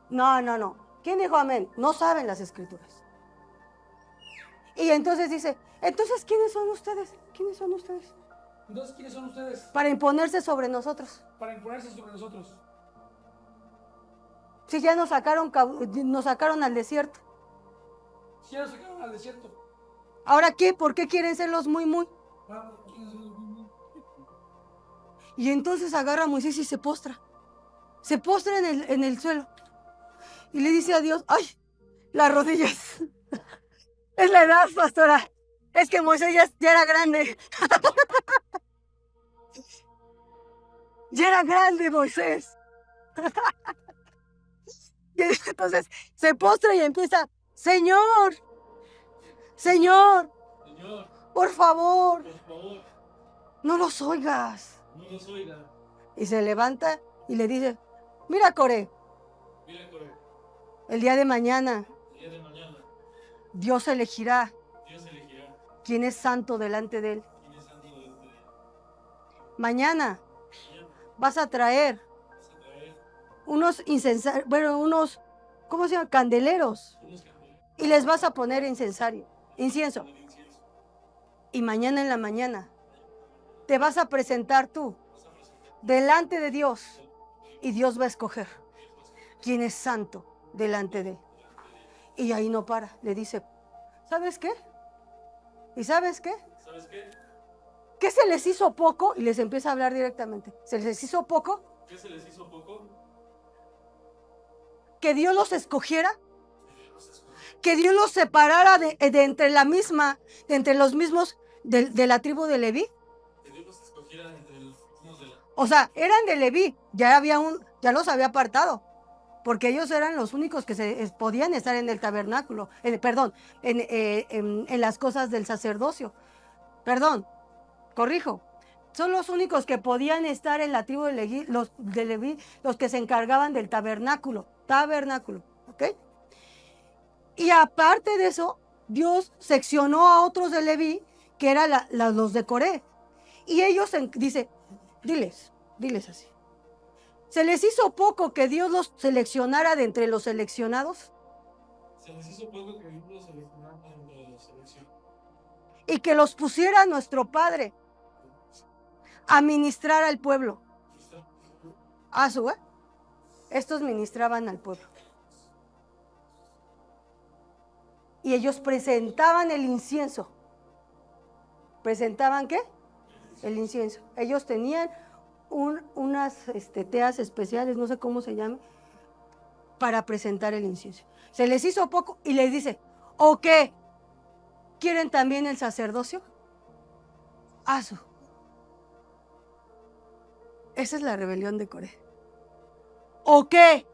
No. ¿Quién dijo amén? No saben las escrituras. Y entonces dice, entonces, ¿quiénes son ustedes? Entonces, ¿quiénes son ustedes? Para imponerse sobre nosotros. Si ya nos sacaron al desierto. ¿Ahora qué? ¿Por qué quieren ser los muy? Y entonces agarra a Moisés y se postra. Se postra en el suelo. Y le dice a Dios, ¡ay! Las rodillas. Es la edad, pastora. Es que Moisés ya era grande. Ya era grande Moisés. Y entonces se postra y empieza, Señor, por favor, no los oigas. Y se levanta y le dice, mira Coré, el día de mañana Dios elegirá quién es santo delante de él. Mañana vas a traer unos ¿cómo se llama? Candeleros. Y les vas a poner incienso. Y mañana en la mañana te vas a presentar tú delante de Dios. Y Dios va a escoger quién es santo delante de él. Y ahí no para. Le dice, ¿sabes qué? ¿Y sabes qué? ¿Sabes qué? ¿Qué se les hizo poco? Y les empieza a hablar directamente. ¿Se les hizo poco? ¿Qué se les hizo poco? Que Dios los escogiera. Que Dios los separara de entre la misma, de entre los mismos de la tribu de Leví. Que Dios los escogiera entre los mismos de la... O sea, eran de Leví. Ya los había apartado. Porque ellos eran los únicos que podían estar en el tabernáculo. En las cosas del sacerdocio. Perdón, corrijo. Son los únicos que podían estar en la tribu de Leví, los que se encargaban del tabernáculo. Tabernáculo, ¿ok? Y aparte de eso, Dios seccionó a otros de Leví, que eran los de Coré. Y ellos diles así. ¿Se les hizo poco que Dios los seleccionara de entre los seleccionados? Se les hizo poco que Dios los seleccionara entre los seleccionados. Y que los pusiera nuestro Padre a ministrar al pueblo. Estos ministraban al pueblo. Y ellos presentaban el incienso. ¿Presentaban qué? El incienso. Ellos tenían unas teas especiales, no sé cómo se llama, para presentar el incienso. Se les hizo poco y les dice, ¿o qué? ¿Quieren también el sacerdocio? Esa es la rebelión de Coré. ¿O qué?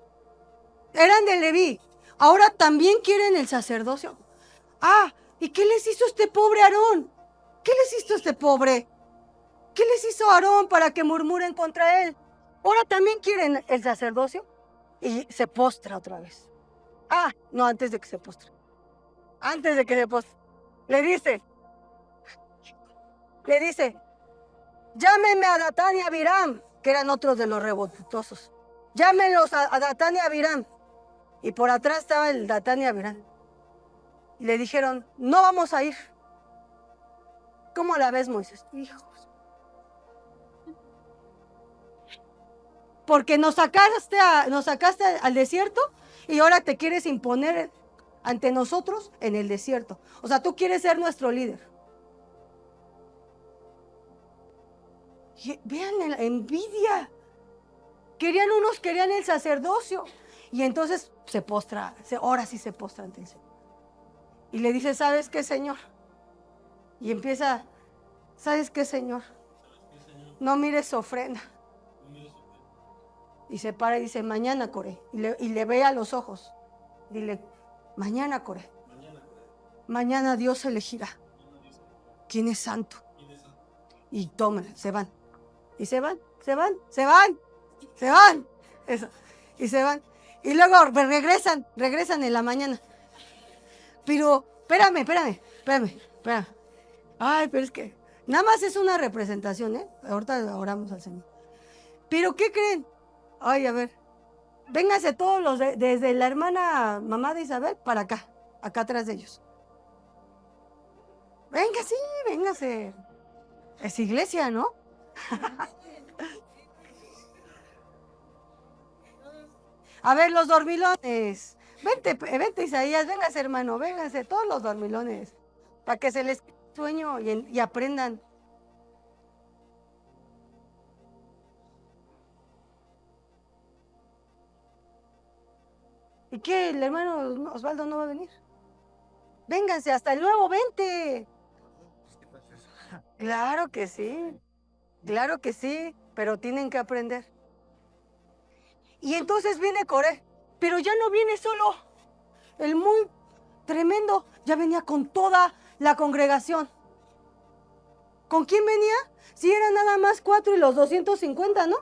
Eran de Leví. Ahora también quieren el sacerdocio. ¿Y qué les hizo este pobre Aarón? ¿Qué les hizo este pobre? ¿Qué les hizo Aarón para que murmuren contra él? Ahora también quieren el sacerdocio. Y se postra otra vez. No, antes de que se postre. Antes de que se postre. Le dice, llámenme a Datán y a Abiram, que eran otros de los revoltosos. Llámenlos a Datán y a Abiram. Y por atrás estaba el Datán y Abiram. Y le dijeron, no vamos a ir. ¿Cómo la ves, Moisés? Hijos. Porque nos sacaste al desierto y ahora te quieres imponer ante nosotros en el desierto. O sea, tú quieres ser nuestro líder. Y vean la envidia. Unos querían el sacerdocio. Y entonces ahora sí se postra ante el Señor. Y le dice, ¿sabes qué, Señor? Y empieza, ¿sabes qué, Señor? No mires su ofrenda. Y se para y dice, mañana, Coré. Y le ve a los ojos. Dile, mañana, Coré. Mañana Dios elegirá quién es santo. Y tomen, se van. Y se van. Eso. Y se van. Y luego regresan en la mañana. Pero, espérame. Ay, pero es que nada más es una representación, ¿eh? Ahorita oramos al Señor. Pero, ¿qué creen? Ay, a ver. Vénganse todos desde la hermana mamá de Isabel para acá atrás de ellos. Véngase. Es iglesia, ¿no? A ver, los dormilones. Vente, Isaías, véngase, hermano, véngase, todos los dormilones, para que se les sueño y aprendan. ¿Y qué? ¿El hermano Osvaldo no va a venir? Vénganse, hasta el nuevo, vente. Claro que sí, pero tienen que aprender. Y entonces viene Coré, pero ya no viene solo. El muy tremendo ya venía con toda la congregación. ¿Con quién venía? Sí, eran nada más 4 y los 250, ¿no?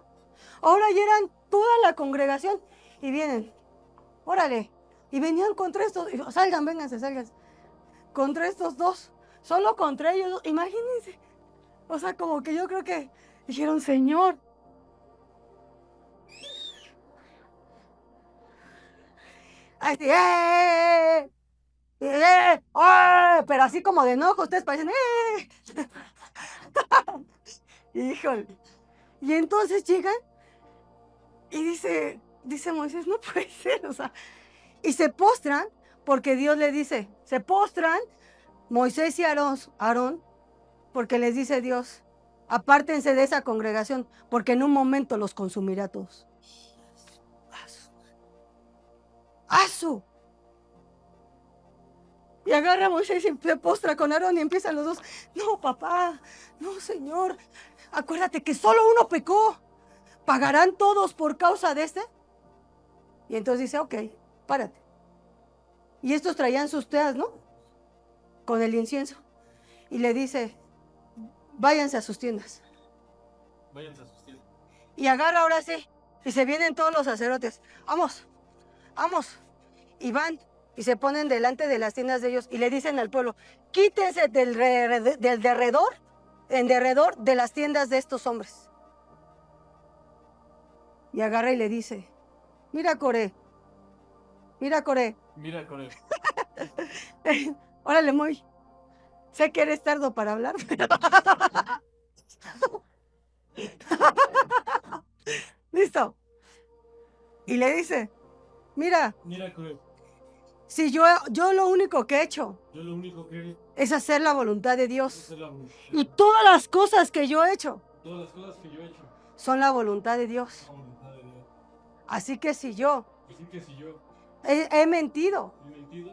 Ahora ya eran toda la congregación y vienen. Órale. Y venían contra estos. Salgan, vénganse. Contra estos dos. Solo contra ellos dos. Imagínense. O sea, como que yo creo que dijeron, Señor. Así, pero así como de enojo, ustedes parecen, Híjole. Y entonces llegan y dice Moisés, no puede ser, o sea, y se postran, porque Dios le dice, se postran Moisés y Aarón, porque les dice Dios, apártense de esa congregación, porque en un momento los consumirá a todos. ¡Asu! Y agarra a Moisés y se postra con Aarón y empiezan los dos, no papá, no señor, acuérdate que solo uno pecó, ¿pagarán todos por causa de este? Y entonces dice, ok, párate. Y estos traían sus teas, ¿no? Con el incienso. Y le dice, váyanse a sus tiendas. Váyanse a sus tiendas. Y agarra ahora sí. Y se vienen todos los sacerdotes. Vamos, vamos. Y van y se ponen delante de las tiendas de ellos y le dicen al pueblo, quítense del derredor de las tiendas de estos hombres. Y agarra y le dice, mira Coré, mira Coré. Mira, Coré. Órale, Moy. Sé que eres tardo para hablar, pero... Listo. Y le dice, mira, Mira, Coré. si yo lo único que he hecho Yo lo único que es hacer la voluntad de es Dios. hacer la voluntad. Y todas las cosas que yo he hecho Todas las cosas que yo he hecho son la voluntad de Dios. son la voluntad de Dios. Así que si yo Así que si yo he mentido, he mentido,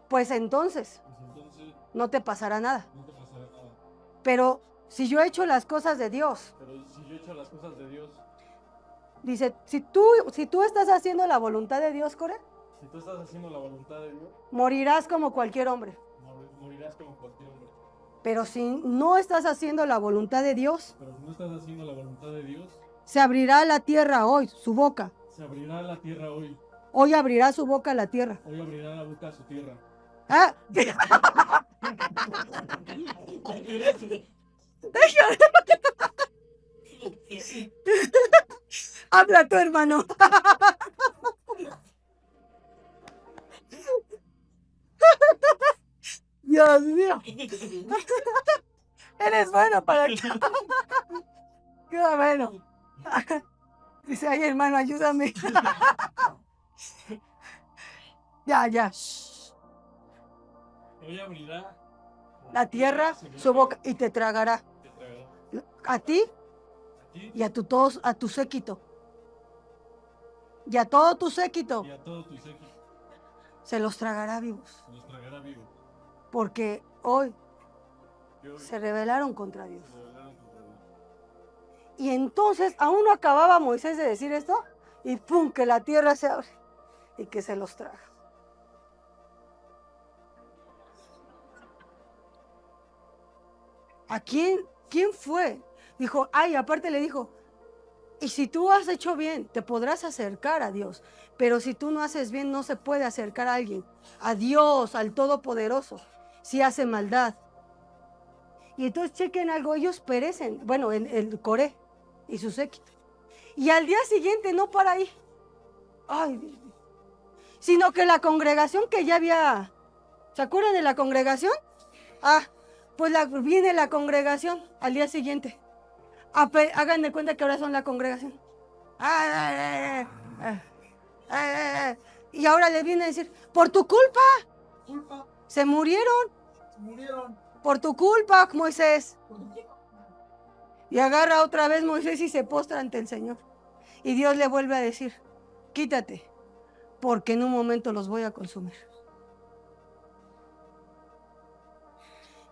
pues entonces pues entonces no te pasará nada. no te pasará nada. Pero si yo he hecho las cosas de Dios, Pero si yo he hecho las cosas de Dios, dice, si tú estás haciendo la voluntad de Dios, Core, si tú estás haciendo la voluntad de Dios, morirás como cualquier hombre. morirás como cualquier hombre. Pero si no estás haciendo la voluntad de Dios, Pero si no estás haciendo la voluntad de Dios, se abrirá la tierra hoy, su boca. se abrirá la tierra hoy. Hoy abrirá su boca la tierra. Hoy abrirá la boca a su tierra. ¿Ah? Habla tu hermano. Dios mío. Eres bueno para que. Qué bueno. Dice, ay hermano, ayúdame. Ya. Hoy abrirá La tierra, su boca, y te tragará. te tragará. A ti A ti y a tu séquito. Y a todo tu séquito y a todo tu séquito se los tragará vivos. los tragará vivo. Porque hoy Que hoy se rebelaron contra Dios. se rebelaron contra Dios. Y entonces aún no acababa Moisés de decir esto, y pum, que la tierra se abre y que se los traga. ¿A quién fue? Dijo, ay, aparte le dijo, y si tú has hecho bien, te podrás acercar a Dios, pero si tú no haces bien, no se puede acercar a alguien, a Dios, al Todopoderoso, si hace maldad. Y entonces chequen algo, ellos perecen, bueno, en el Coré y su séquito. Y al día siguiente no para ahí, ay, Dios mío, sino que la congregación que ya había, ¿se acuerdan de la congregación? Pues viene la congregación al día siguiente. Hagan de cuenta que ahora son la congregación. Y ahora le viene a decir, por tu culpa, se murieron. Por tu culpa, Moisés. Y agarra otra vez Moisés y se postra ante el Señor. Y Dios le vuelve a decir, quítate, porque en un momento los voy a consumir.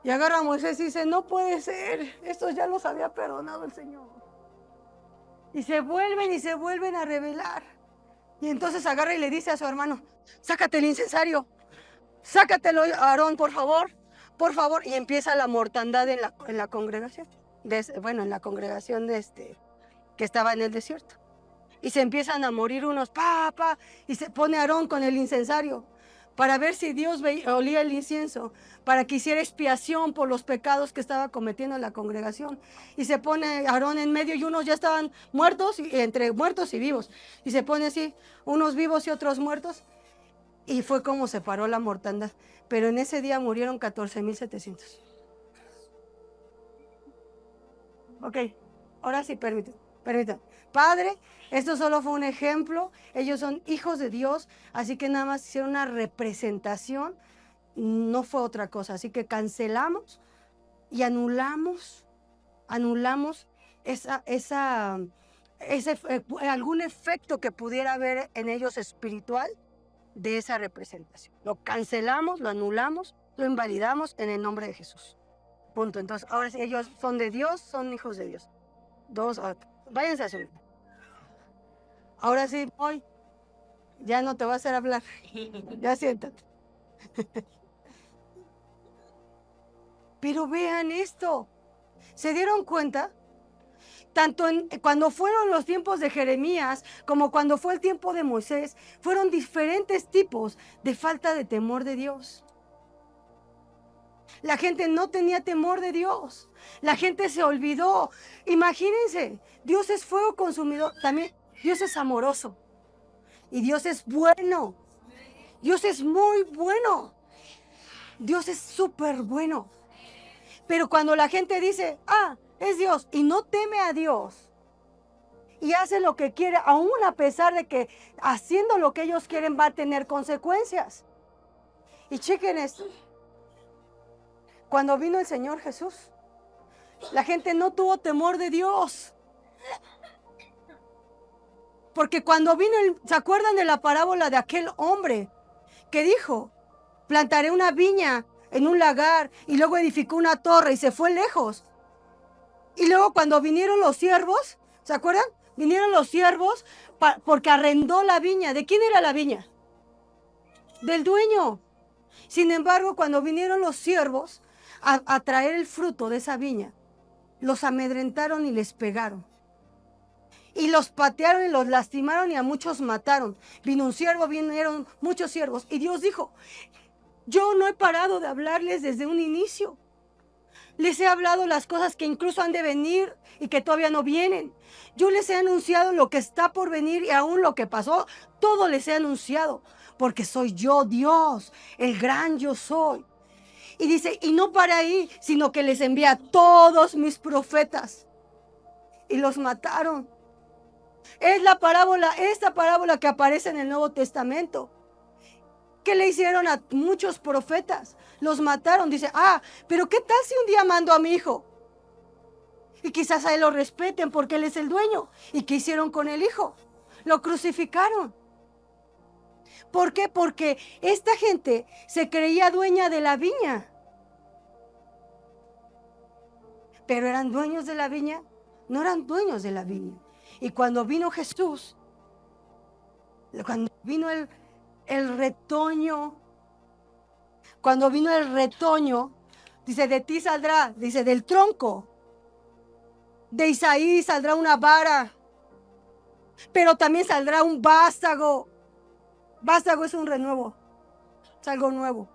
Y agarra a Moisés y dice, no puede ser, estos ya los había perdonado el Señor. Y se vuelven a rebelar. Y entonces agarra y le dice a su hermano, sácate el incensario, sácatelo, Aarón, por favor. Y empieza la mortandad en la congregación, en la congregación que estaba en el desierto. Y se empiezan a morir unos, y se pone Aarón con el incensario para ver si Dios olía el incienso, para que hiciera expiación por los pecados que estaba cometiendo la congregación. Y se pone Aarón en medio y unos ya estaban muertos, entre muertos y vivos. Y se pone así, unos vivos y otros muertos. Y fue como se paró la mortandad. Pero en ese día murieron 14,700. Ok, ahora sí, permíteme. Permítanme. Padre, esto solo fue un ejemplo. Ellos son hijos de Dios, así que nada más hicieron una representación. No fue otra cosa. Así que cancelamos y anulamos algún efecto que pudiera haber en ellos espiritual de esa representación. Lo cancelamos, lo anulamos, lo invalidamos en el nombre de Jesús. Punto. Entonces, ahora sí, ellos son de Dios, son hijos de Dios. Váyanse a su vida. Ahora sí, voy. Ya no te voy a hacer hablar. Ya siéntate. Pero vean esto. ¿Se dieron cuenta? Tanto cuando fueron los tiempos de Jeremías como cuando fue el tiempo de Moisés, fueron diferentes tipos de falta de temor de Dios. La gente no tenía temor de Dios. La gente se olvidó. Imagínense, Dios es fuego consumidor. También Dios es amoroso. Y Dios es bueno. Dios es muy bueno. Dios es súper bueno. Pero cuando la gente dice, es Dios, y no teme a Dios, y hace lo que quiere, aún a pesar de que haciendo lo que ellos quieren va a tener consecuencias. Y chequen esto. Cuando vino el Señor Jesús, la gente no tuvo temor de Dios. Porque cuando vino, ¿se acuerdan de la parábola de aquel hombre que dijo, plantaré una viña en un lagar y luego edificó una torre y se fue lejos? Y luego cuando vinieron los siervos, ¿se acuerdan? Vinieron los siervos porque arrendó la viña. ¿De quién era la viña? Del dueño. Sin embargo, cuando vinieron los siervos a traer el fruto de esa viña, los amedrentaron y les pegaron. Y los patearon y los lastimaron y a muchos mataron. Vino un siervo, vinieron muchos siervos. Y Dios dijo, yo no he parado de hablarles desde un inicio. Les he hablado las cosas que incluso han de venir y que todavía no vienen. Yo les he anunciado lo que está por venir y aún lo que pasó, todo les he anunciado. Porque soy yo, Dios, el gran yo soy. Y dice, y no para ahí, sino que les envía a todos mis profetas. Y los mataron. Es la parábola, esta parábola que aparece en el Nuevo Testamento. ¿Qué le hicieron a muchos profetas? Los mataron. Dice, pero ¿qué tal si un día mando a mi hijo? Y quizás a él lo respeten porque él es el dueño. ¿Y qué hicieron con el hijo? Lo crucificaron. ¿Por qué? Porque esta gente se creía dueña de la viña. ¿Pero eran dueños de la viña? No eran dueños de la viña. Y cuando vino Jesús, cuando vino el retoño, dice, de ti saldrá, dice, del tronco de Isaí saldrá una vara, pero también saldrá un vástago. Vástago es un renuevo, es algo nuevo.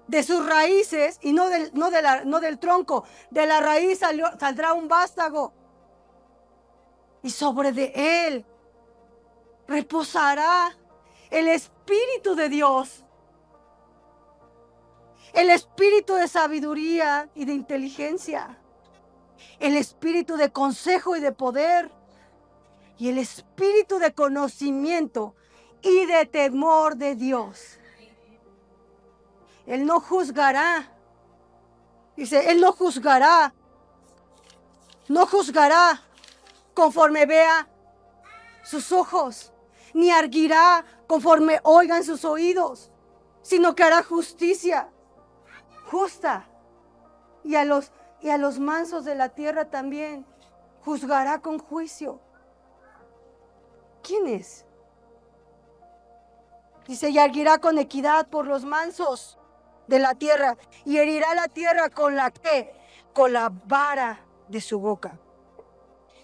De sus raíces, y no del tronco, de la raíz saldrá un vástago. Y sobre de él reposará el Espíritu de Dios, el Espíritu de sabiduría y de inteligencia, el Espíritu de consejo y de poder, y el Espíritu de conocimiento y de temor de Dios. Él no juzgará. Dice, Él no juzgará conforme vea sus ojos, ni arguirá conforme oigan sus oídos, sino que hará justicia justa. Y a los mansos de la tierra también juzgará con juicio. ¿Quién es? Dice, y arguirá con equidad por los mansos de la tierra, y herirá la tierra con la ¿qué? Con la vara de su boca,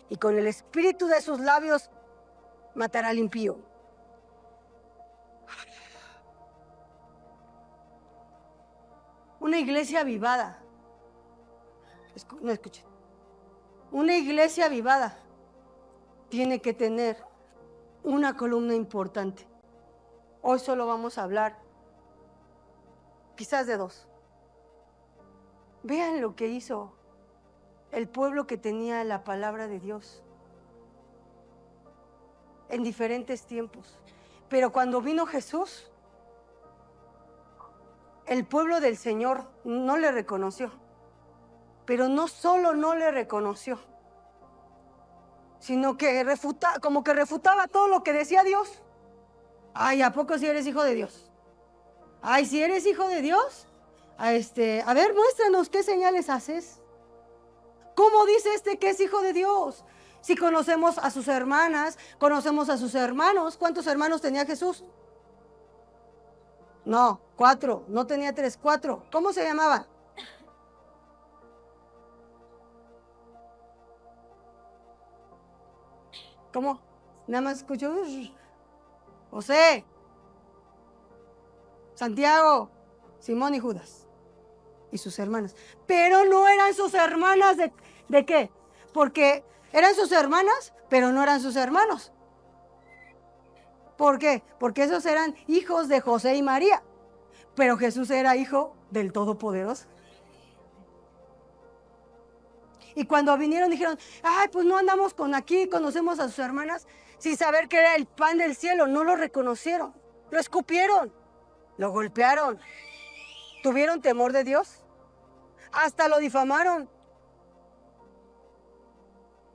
y con el espíritu de sus labios matará al impío. Una iglesia avivada. No escuchen. Una iglesia avivada tiene que tener una columna importante. Hoy solo vamos a hablar quizás de dos. Vean lo que hizo el pueblo que tenía la palabra de Dios. en diferentes tiempos. Pero cuando vino Jesús, el pueblo del Señor no le reconoció. Pero no solo no le reconoció, sino que como que refutaba todo lo que decía Dios. Ay, ¿a poco si eres hijo de Dios? Ay, si eres hijo de Dios, a ver, muéstranos qué señales haces. ¿Cómo dice que es hijo de Dios? Si conocemos a sus hermanas, conocemos a sus hermanos. ¿Cuántos hermanos tenía Jesús? No, 4, no tenía 3, 4. ¿Cómo se llamaban? ¿Cómo? Nada más escuchó José, Santiago, Simón y Judas y sus hermanas. Pero no eran sus hermanas ¿de qué? Porque eran sus hermanas, pero no eran sus hermanos. ¿Por qué? Porque esos eran hijos de José y María. Pero Jesús era hijo del Todopoderoso. Y cuando vinieron dijeron, ay, pues no andamos conocemos a sus hermanas, sin saber que era el pan del cielo. No lo reconocieron, lo escupieron, lo golpearon. ¿Tuvieron temor de Dios? Hasta lo difamaron.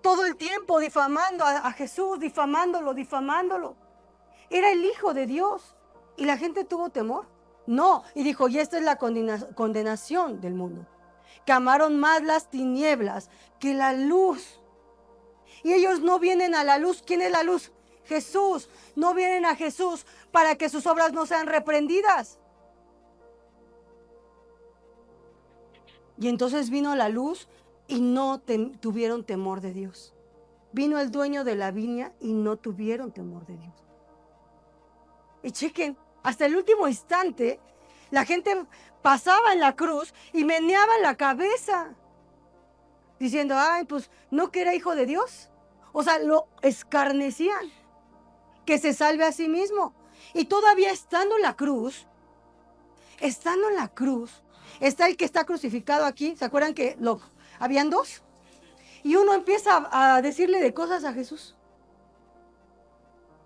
Todo el tiempo difamando a Jesús, difamándolo. Era el Hijo de Dios. ¿Y la gente tuvo temor? No. Y dijo, y esta es la condenación del mundo, que amaron más las tinieblas que la luz. Y ellos no vienen a la luz. ¿Quién es la luz? Jesús. No vienen a Jesús para que sus obras no sean reprendidas. Y entonces vino la luz y no tuvieron temor de Dios. Vino el dueño de la viña y no tuvieron temor de Dios. Y chequen, hasta el último instante, la gente pasaba en la cruz y meneaba la cabeza, diciendo, ay, pues, ¿no que era hijo de Dios? O sea, lo escarnecían, que se salve a sí mismo. Y todavía estando en la cruz, está el que está crucificado aquí. ¿Se acuerdan que habían 2? Y uno empieza a decirle de cosas a Jesús.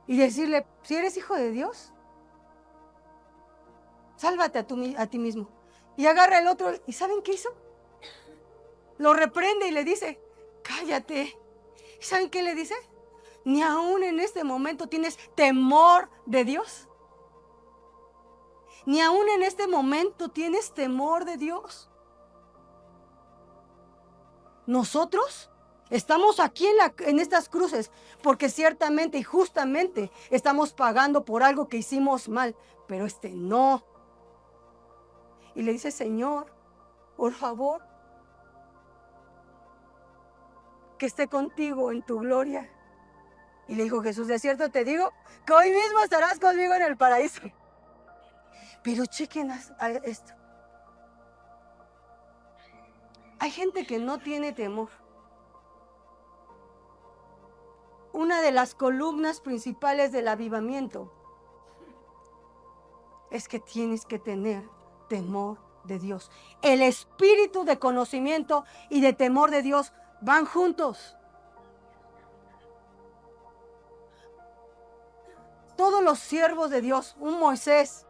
Y decirle, si eres hijo de Dios, sálvate a ti mismo. Y agarra el otro, ¿y saben qué hizo? Lo reprende y le dice, cállate. ¿Y saben qué le dice? Ni aún en este momento tienes temor de Dios. Ni aún en este momento tienes temor de Dios. Nosotros estamos aquí en estas cruces porque ciertamente y justamente estamos pagando por algo que hicimos mal, pero no. Y le dice, Señor, por favor, que esté contigo en tu gloria. Y le dijo Jesús, de cierto te digo que hoy mismo estarás conmigo en el paraíso. Pero chequen esto. Hay gente que no tiene temor. Una de las columnas principales del avivamiento es que tienes que tener temor de Dios. El espíritu de conocimiento y de temor de Dios van juntos. Todos los siervos de Dios, un Moisés,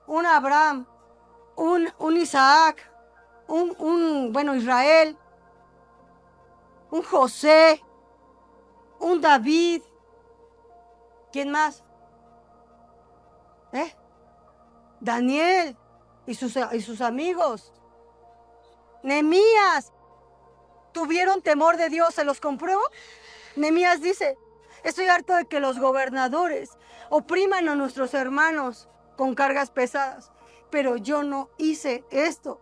un Abraham, un Isaac, Israel, un José, un David. ¿Quién más? Daniel y sus amigos. Nehemías. ¿Tuvieron temor de Dios? ¿Se los compruebo? Nehemías dice, estoy harto de que los gobernadores opriman a nuestros hermanos con cargas pesadas, pero yo no hice esto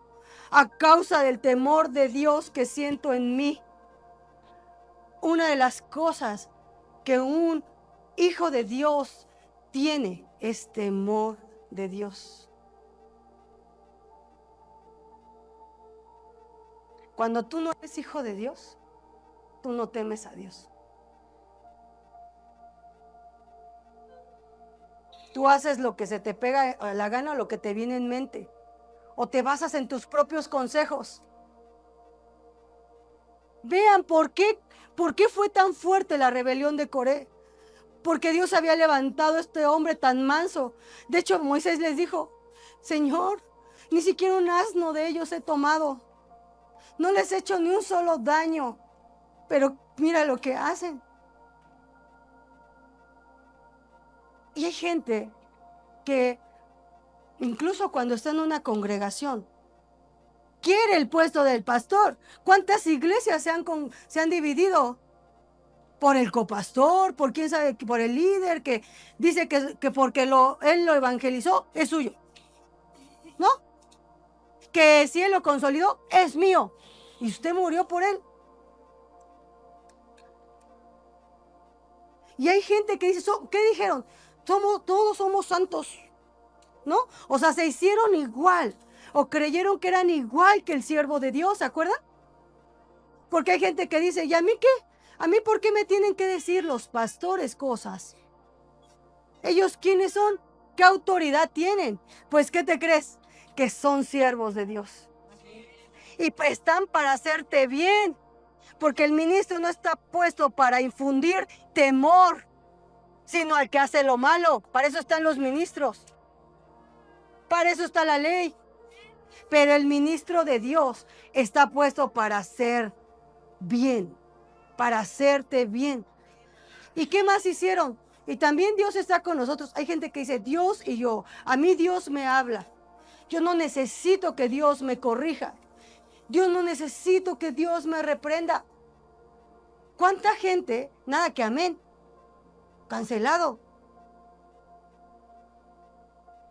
a causa del temor de Dios que siento en mí. Una de las cosas que un hijo de Dios tiene es temor de Dios. Cuando tú no eres hijo de Dios, tú no temes a Dios. Tú haces lo que se te pega a la gana o lo que te viene en mente. O te basas en tus propios consejos. Vean por qué fue tan fuerte la rebelión de Coré. porque Dios había levantado a este hombre tan manso. De hecho, Moisés les dijo, Señor, ni siquiera un asno de ellos he tomado. No les he hecho ni un solo daño. Pero mira lo que hacen. Y hay gente que incluso cuando está en una congregación, quiere el puesto del pastor. ¿Cuántas iglesias se han dividido? Por el copastor, por quién sabe, por el líder que dice que porque él lo evangelizó, es suyo. ¿No? Que si él lo consolidó, es mío. Y usted murió por él. Y hay gente que dice, ¿qué dijeron? Todos somos santos, ¿no? O sea, se hicieron igual. O creyeron que eran igual que el siervo de Dios, ¿se acuerdan? Porque hay gente que dice, ¿y a mí qué? ¿A mí por qué me tienen que decir los pastores cosas? ¿Ellos quiénes son? ¿Qué autoridad tienen? Pues, ¿qué te crees? Que son siervos de Dios. Y pues están para hacerte bien. Porque el ministro no está puesto para infundir temor, sino al que hace lo malo. Para eso están los ministros. Para eso está la ley. Pero el ministro de Dios está puesto para hacer bien, para hacerte bien. ¿Y qué más hicieron? Y también Dios está con nosotros. Hay gente que dice, Dios y yo. A mí Dios me habla. Yo no necesito que Dios me corrija. Yo no necesito que Dios me reprenda. ¿Cuánta gente? Nada que amén. Cancelado.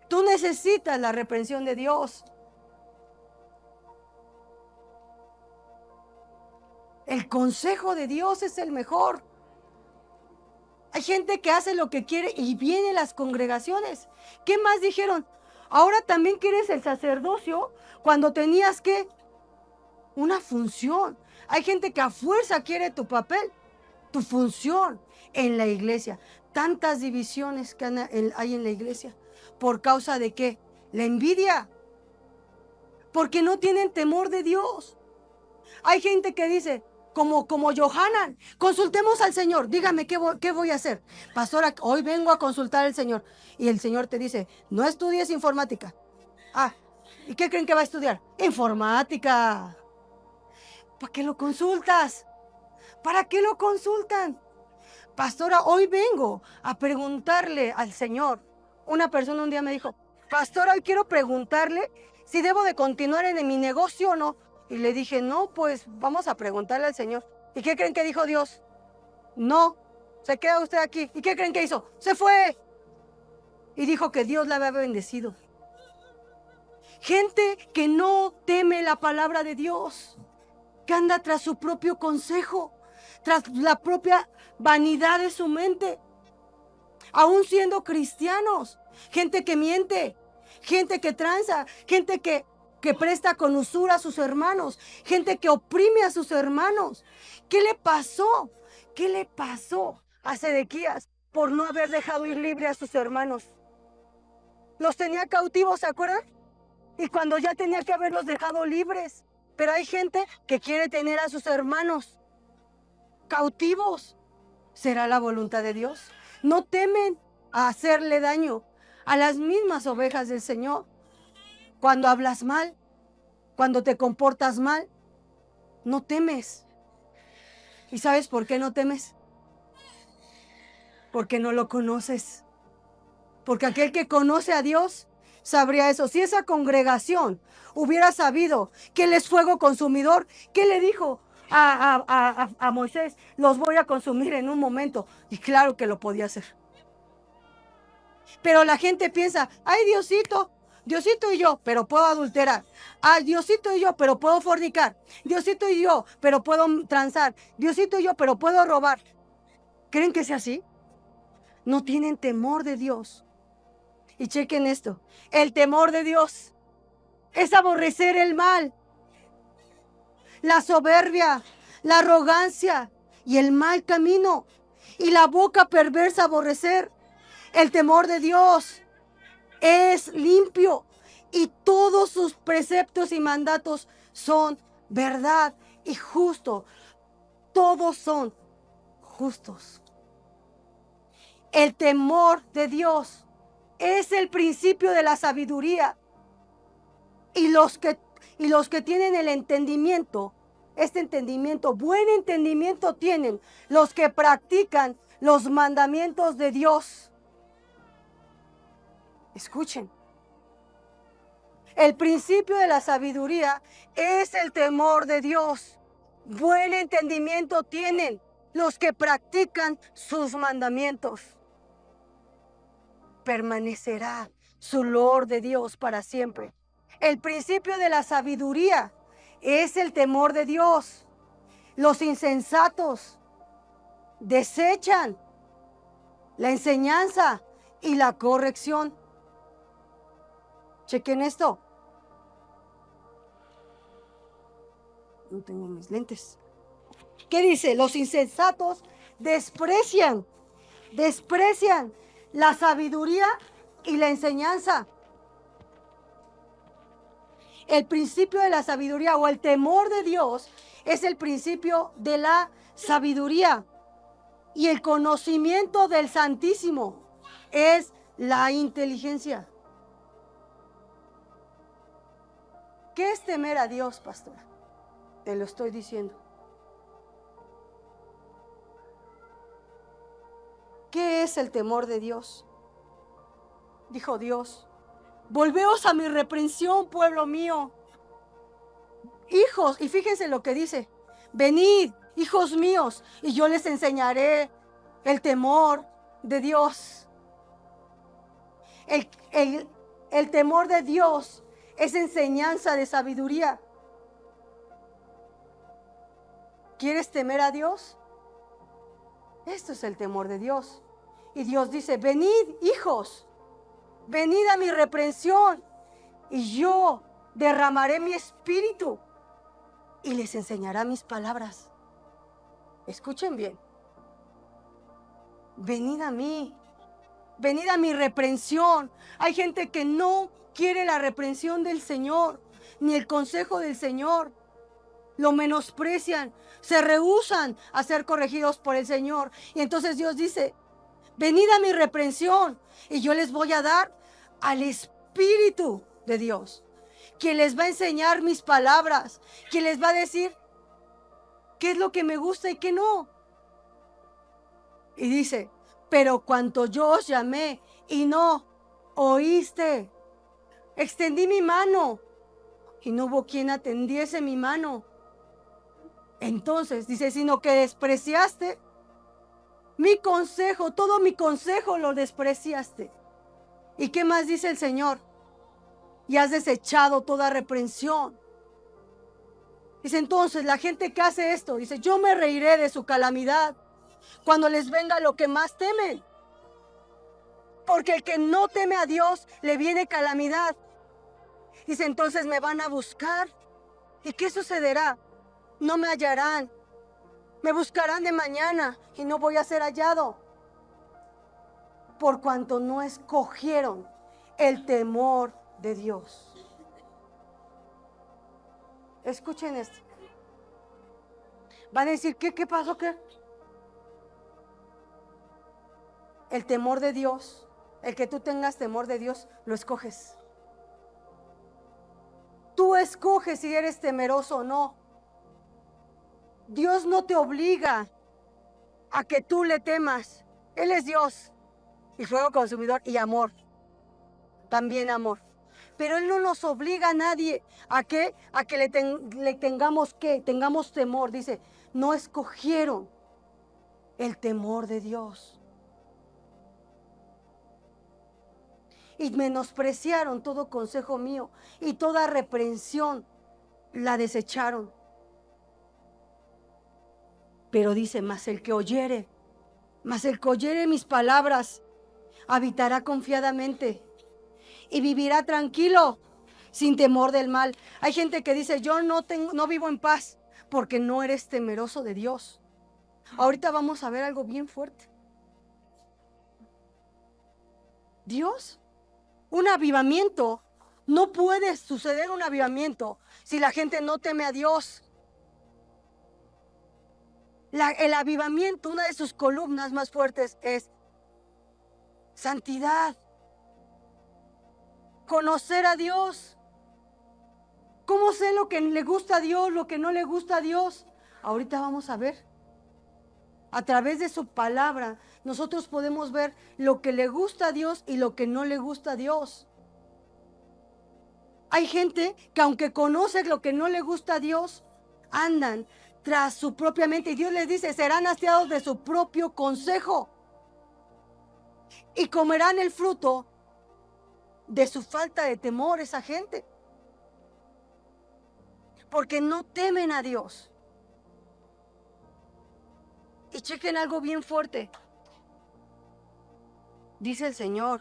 Tú necesitas la reprensión de Dios. El consejo de Dios es el mejor. Hay gente que hace lo que quiere y viene a las congregaciones. ¿Qué más dijeron? Ahora también quieres el sacerdocio cuando tenías que una función. Hay gente que a fuerza quiere tu papel, tu función en la iglesia. Tantas divisiones que hay en la iglesia. ¿Por causa de qué? La envidia. Porque no tienen temor de Dios. Hay gente que dice, como Johanan, consultemos al Señor. Dígame, ¿qué voy a hacer? Pastora, hoy vengo a consultar al Señor. Y el Señor te dice, no estudies informática. Ah, ¿y qué creen que va a estudiar? Informática. ¿Para qué lo consultas? ¿Para qué lo consultan? Pastora, hoy vengo a preguntarle al Señor. Una persona un día me dijo, pastora, hoy quiero preguntarle si debo de continuar en mi negocio o no. Y le dije, no, pues vamos a preguntarle al Señor. ¿Y qué creen que dijo Dios? No, se queda usted aquí. ¿Y qué creen que hizo? Se fue. Y dijo que Dios la había bendecido. Gente que no teme la palabra de Dios, que anda tras su propio consejo, tras la propia vanidad de su mente. Aún siendo cristianos, gente que miente, gente que tranza, gente que presta con usura a sus hermanos, gente que oprime a sus hermanos. ¿Qué le pasó? ¿Qué le pasó a Sedequías por no haber dejado ir libre a sus hermanos? Los tenía cautivos, ¿se acuerdan? Y cuando ya tenía que haberlos dejado libres. Pero hay gente que quiere tener a sus hermanos cautivos. ¿Será la voluntad de Dios? No temen a hacerle daño a las mismas ovejas del Señor. Cuando hablas mal, cuando te comportas mal, no temes. ¿Y sabes por qué no temes? Porque no lo conoces. Porque aquel que conoce a Dios sabría eso. Si esa congregación hubiera sabido que Él es fuego consumidor, ¿qué le dijo a Moisés? Los voy a consumir en un momento. Y claro que lo podía hacer. Pero la gente piensa, ay, Diosito y yo, pero puedo adulterar. Ay, Diosito y yo, pero puedo fornicar. Diosito y yo, pero puedo transar. Diosito y yo, pero puedo robar. ¿Creen que sea así? No tienen temor de Dios. Y chequen esto. El temor de Dios es aborrecer el mal, la soberbia, la arrogancia y el mal camino. Y la boca perversa aborrecer. El temor de Dios es limpio y todos sus preceptos y mandatos son verdad y justo. Todos son justos. El temor de Dios es el principio de la sabiduría. Y los que tienen el entendimiento, este entendimiento, buen entendimiento tienen los que practican los mandamientos de Dios. Escuchen. El principio de la sabiduría es el temor de Dios. Buen entendimiento tienen los que practican sus mandamientos. Permanecerá su olor de Dios para siempre. El principio de la sabiduría es el temor de Dios. Los insensatos desechan la enseñanza y la corrección. Chequen esto. No tengo mis lentes. ¿Qué dice? Los insensatos desprecian la sabiduría y la enseñanza. El principio de la sabiduría o el temor de Dios es el principio de la sabiduría. Y el conocimiento del Santísimo es la inteligencia. ¿Qué es temer a Dios, pastora? Te lo estoy diciendo. ¿Qué es el temor de Dios? Dijo Dios: volveos a mi reprensión, pueblo mío. Hijos, y fíjense lo que dice: venid, hijos míos, y yo les enseñaré el temor de Dios. El temor de Dios es enseñanza de sabiduría. ¿Quieres temer a Dios? Esto es el temor de Dios. Y Dios dice: venid, hijos, venid a mi reprensión, y yo derramaré mi espíritu y les enseñará mis palabras. Escuchen bien. Venid a mí. Venid a mi reprensión. Hay gente que no quiere la reprensión del Señor, ni el consejo del Señor. Lo menosprecian, se rehúsan a ser corregidos por el Señor. Y entonces Dios dice: venid a mi reprensión y yo les voy a dar al Espíritu de Dios, quien les va a enseñar mis palabras, quien les va a decir qué es lo que me gusta y qué no. Y dice: pero cuanto yo os llamé y no oíste, extendí mi mano y no hubo quien atendiese mi mano. Entonces dice: sino que despreciaste mi consejo, todo mi consejo lo despreciaste. ¿Y qué más dice el Señor? Y has desechado toda reprensión. Dice: entonces la gente que hace esto, dice: yo me reiré de su calamidad cuando les venga lo que más temen. Porque el que no teme a Dios le viene calamidad. Dice: entonces me van a buscar. ¿Y qué sucederá? No me hallarán. Me buscarán de mañana y no voy a ser hallado. Por cuanto no escogieron el temor de Dios. Escuchen esto. Van a decir: ¿qué pasó? ¿Qué? El temor de Dios, el que tú tengas temor de Dios, lo escoges. Tú escoges si eres temeroso o no. Dios no te obliga a que tú le temas. Él es Dios y fuego consumidor y amor. También amor. Pero Él no nos obliga a nadie a que le tengamos temor. Dice: no escogieron el temor de Dios. Y menospreciaron todo consejo mío y toda reprensión la desecharon. Pero dice: mas el que oyere mis palabras, habitará confiadamente y vivirá tranquilo, sin temor del mal. Hay gente que dice: yo no vivo en paz, porque no eres temeroso de Dios. Ahorita vamos a ver algo bien fuerte. Dios, un avivamiento, no puede suceder un avivamiento si la gente no teme a Dios. El avivamiento, una de sus columnas más fuertes es Santidad. Conocer a Dios. ¿Cómo sé lo que le gusta a Dios, lo que no le gusta a Dios? Ahorita vamos a ver. A través de su palabra, nosotros podemos ver lo que le gusta a Dios y lo que no le gusta a Dios. Hay gente que aunque conoce lo que no le gusta a Dios, andan tras su propia mente. Y Dios les dice, serán hastiados de su propio consejo. Y comerán el fruto de su falta de temor esa gente. Porque no temen a Dios. Y chequen algo bien fuerte. Dice el Señor,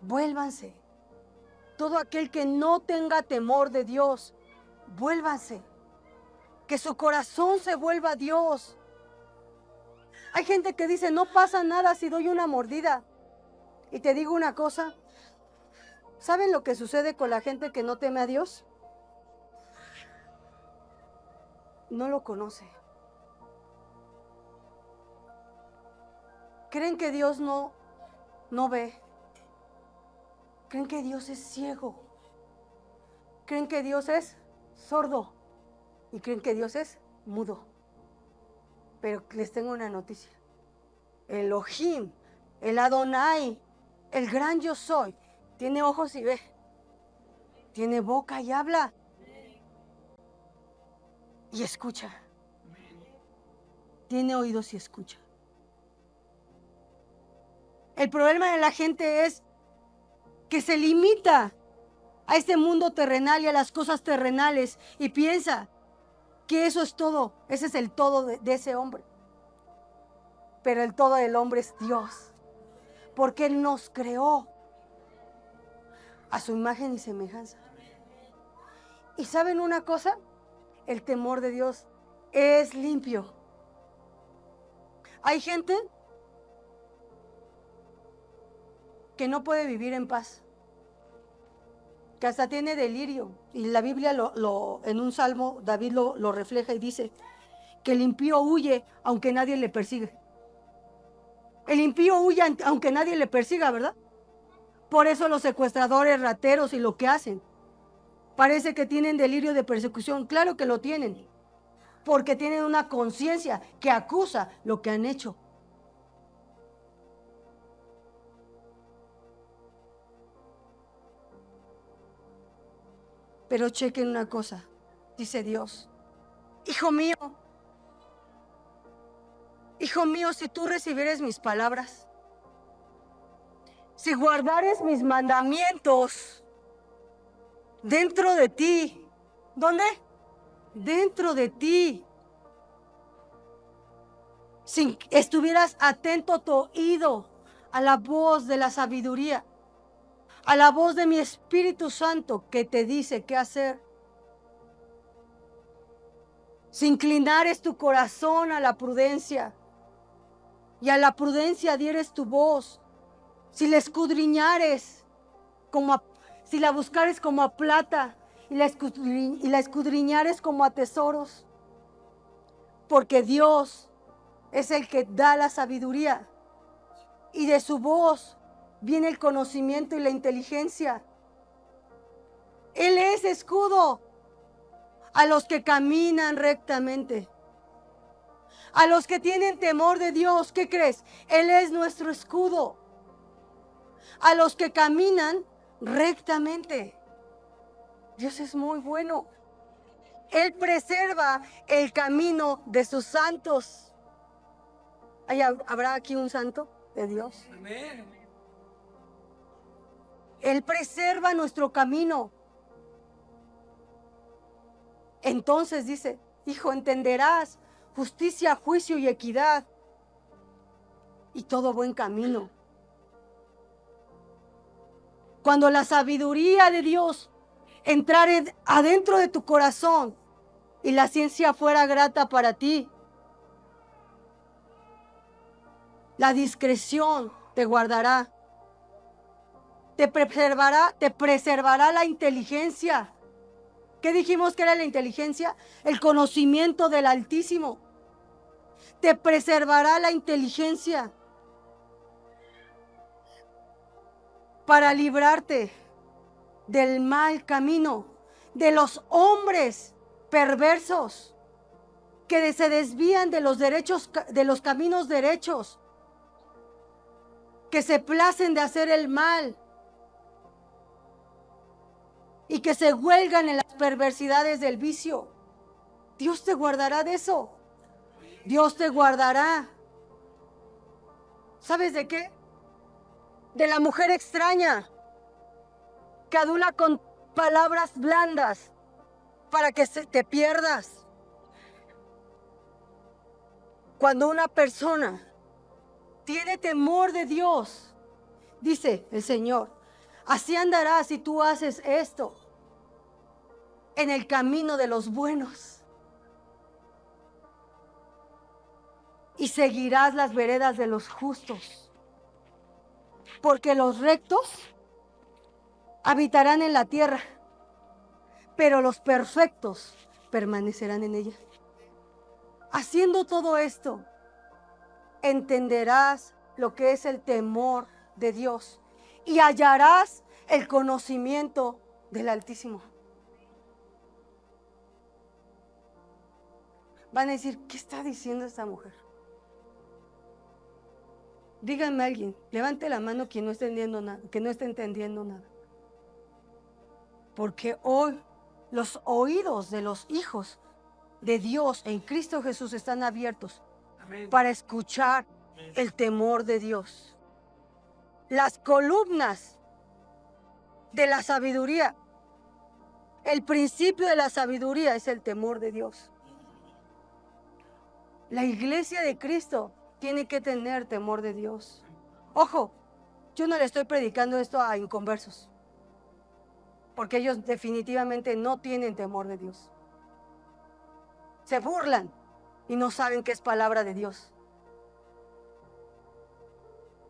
vuélvanse. Todo aquel que no tenga temor de Dios, vuélvanse. Que su corazón se vuelva a Dios. Hay gente que dice, no pasa nada si doy una mordida. Y te digo una cosa, ¿saben lo que sucede con la gente que no teme a Dios? No lo conoce. Creen que Dios no ve. Creen que Dios es ciego. Creen que Dios es sordo. Y creen que Dios es mudo. Pero les tengo una noticia. Elohim, el Adonai, el gran yo soy, tiene ojos y ve. Tiene boca y habla. Y escucha. Tiene oídos y escucha. El problema de la gente es que se limita a este mundo terrenal y a las cosas terrenales y piensa que eso es todo. Ese es el todo de ese hombre. Pero el todo del hombre es Dios. Porque Él nos creó a su imagen y semejanza. ¿Y saben una cosa? El temor de Dios es limpio. Hay gente que no puede vivir en paz, que hasta tiene delirio. Y la Biblia en un salmo, David lo refleja y dice que el impío huye aunque nadie le persigue. El impío huye aunque nadie le persiga, ¿verdad? Por eso los secuestradores, rateros y lo que hacen. Parece que tienen delirio de persecución. Claro que lo tienen. Porque tienen una conciencia que acusa lo que han hecho. Pero chequen una cosa. Dice Dios. Hijo mío, si tú recibieres mis palabras, si guardares mis mandamientos dentro de ti. ¿Dónde? Dentro de ti. Si estuvieras atento tu oído a la voz de la sabiduría, a la voz de mi Espíritu Santo que te dice qué hacer. Si inclinares tu corazón a la prudencia y a la prudencia dieres tu voz, si la escudriñares si la buscares como a plata y la escudriñares como a tesoros, porque Dios es el que da la sabiduría y de su voz viene el conocimiento y la inteligencia. Él es escudo a los que caminan rectamente, a los que tienen temor de Dios. ¿Qué crees? Él es nuestro escudo a los que caminan rectamente. Dios es muy bueno. Él preserva el camino de sus santos. ¿Habrá aquí un santo de Dios? Amén. Él preserva nuestro camino. Entonces dice, hijo, entenderás justicia, juicio y equidad y todo buen camino. Cuando la sabiduría de Dios entrare adentro de tu corazón y la ciencia fuera grata para ti, la discreción te guardará, te preservará la inteligencia. ¿Qué dijimos que era la inteligencia? El conocimiento del Altísimo. te preservará la inteligencia para librarte del mal camino, de los hombres perversos que se desvían de los derechos, de los caminos derechos, que se placen de hacer el mal y que se huelgan en las perversidades del vicio. Dios te guardará de eso. Dios te guardará. ¿Sabes de qué? De la mujer extraña que adula con palabras blandas para que te pierdas. Cuando una persona tiene temor de Dios, dice el Señor, así andarás si tú haces esto en el camino de los buenos y seguirás las veredas de los justos, porque los rectos habitarán en la tierra, pero los perfectos permanecerán en ella. Haciendo todo esto, entenderás lo que es el temor de Dios y hallarás el conocimiento del Altísimo. Van a decir, ¿qué está diciendo esta mujer? Díganme a alguien, levante la mano quien no esté entendiendo nada, que no esté entendiendo nada. Porque hoy los oídos de los hijos de Dios en Cristo Jesús están abiertos. Amén. Para escuchar el temor de Dios. Las columnas de la sabiduría, el principio de la sabiduría es el temor de Dios. La iglesia de Cristo tiene que tener temor de Dios. Ojo, yo no le estoy predicando esto a inconversos, porque ellos definitivamente no tienen temor de Dios. Se burlan y no saben qué es palabra de Dios.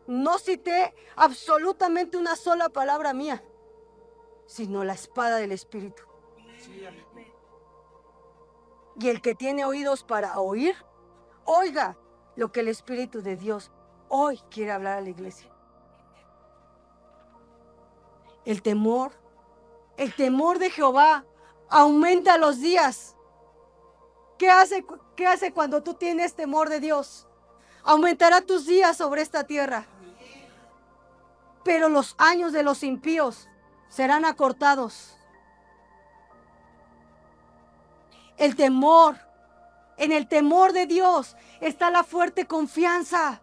No cité absolutamente una sola palabra mía, sino la espada del Espíritu. Y el que tiene oídos para oír, oiga lo que el Espíritu de Dios hoy quiere hablar a la iglesia. El temor de Jehová aumenta los días. ¿Qué hace cuando tú tienes temor de Dios? Aumentará tus días sobre esta tierra. Pero los años de los impíos serán acortados. En el temor de Dios está la fuerte confianza.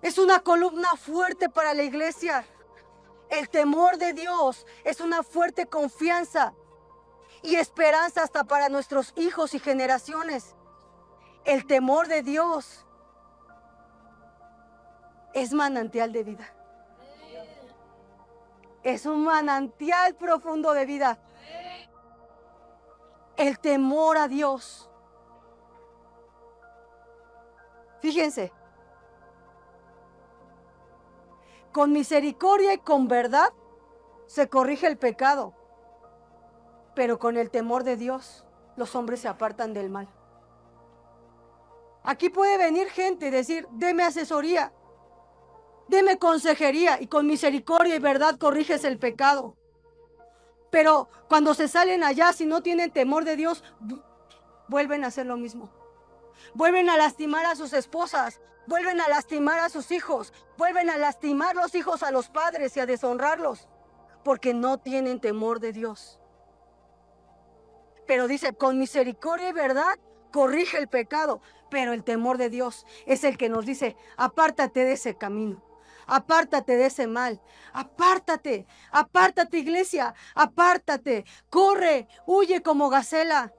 Es una columna fuerte para la iglesia. El temor de Dios es una fuerte confianza y esperanza hasta para nuestros hijos y generaciones. El temor de Dios es manantial de vida. Es un manantial profundo de vida. El temor a Dios. Fíjense. Con misericordia y con verdad se corrige el pecado. Pero con el temor de Dios, los hombres se apartan del mal. Aquí puede venir gente y decir, deme asesoría, deme consejería, y con misericordia y verdad corriges el pecado. Pero cuando se salen allá, si no tienen temor de Dios, vuelven a hacer lo mismo. Vuelven a lastimar a sus esposas, vuelven a lastimar a sus hijos, vuelven a lastimar los hijos a los padres y a deshonrarlos, porque no tienen temor de Dios. Pero dice, con misericordia y verdad, corrige el pecado. Pero el temor de Dios es el que nos dice, apártate de ese camino. Apártate de ese mal. Apártate, apártate, iglesia, apártate. Corre, huye como gacela.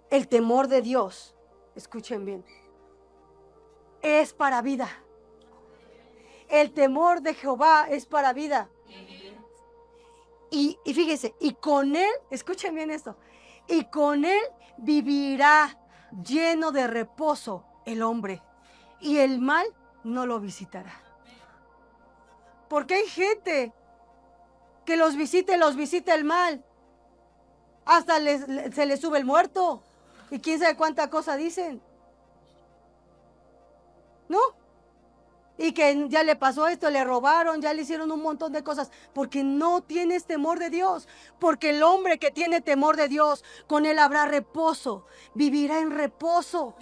El temor de Dios, escuchen bien, es para vida. El temor de Jehová es para vida. Y fíjense, y con él, escuchen bien esto, y con él vivirá lleno de reposo el hombre, y el mal no lo visitará. Porque hay gente que los visita el mal, Hasta se les sube el muerto. Y quién sabe cuánta cosa dicen. ¿No? Y que ya le pasó esto, le robaron, ya le hicieron un montón de cosas. Porque no tienes temor de Dios. Porque el hombre que tiene temor de Dios, con él habrá reposo. Vivirá en reposo.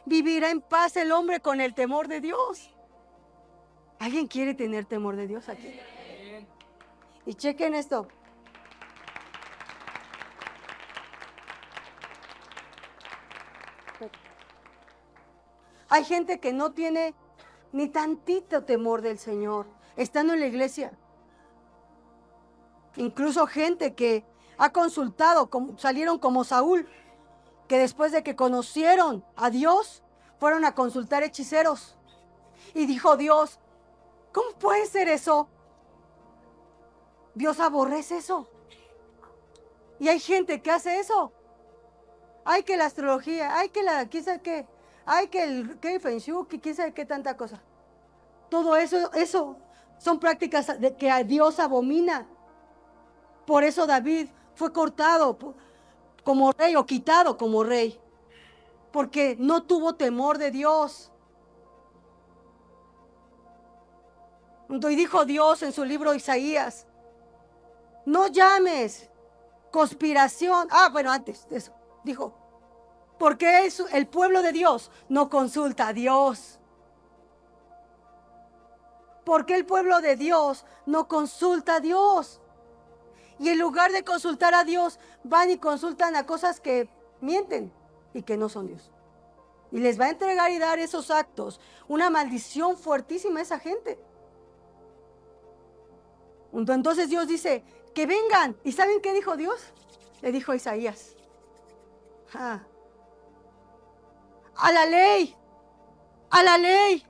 Vivirá en paz el hombre con el temor de Dios. ¿Alguien quiere tener temor de Dios aquí? Y chequen esto. Hay gente que no tiene ni tantito temor del Señor, estando en la iglesia. Incluso gente que ha consultado, salieron como Saúl, que después de que conocieron a Dios, fueron a consultar hechiceros. Y dijo Dios, ¿cómo puede ser eso? Dios aborrece eso. Y hay gente que hace eso. Hay que la astrología, hay que la, quién sabe qué, hay que el Feng Shui, que quién sabe qué tanta cosa. Todo eso son prácticas que a Dios abomina. Por eso David fue cortado como rey o quitado como rey. Porque no tuvo temor de Dios. Y dijo Dios en su libro Isaías, no llames conspiración. Bueno, antes de eso, dijo, porque el pueblo de Dios no consulta a Dios. Porque el pueblo de Dios no consulta a Dios. Y en lugar de consultar a Dios, van y consultan a cosas que mienten y que no son Dios. Y les va a entregar y dar esos actos una maldición fuertísima a esa gente. Entonces Dios dice, que vengan. ¿Y saben qué dijo Dios? Le dijo a Isaías, a la ley, a la ley,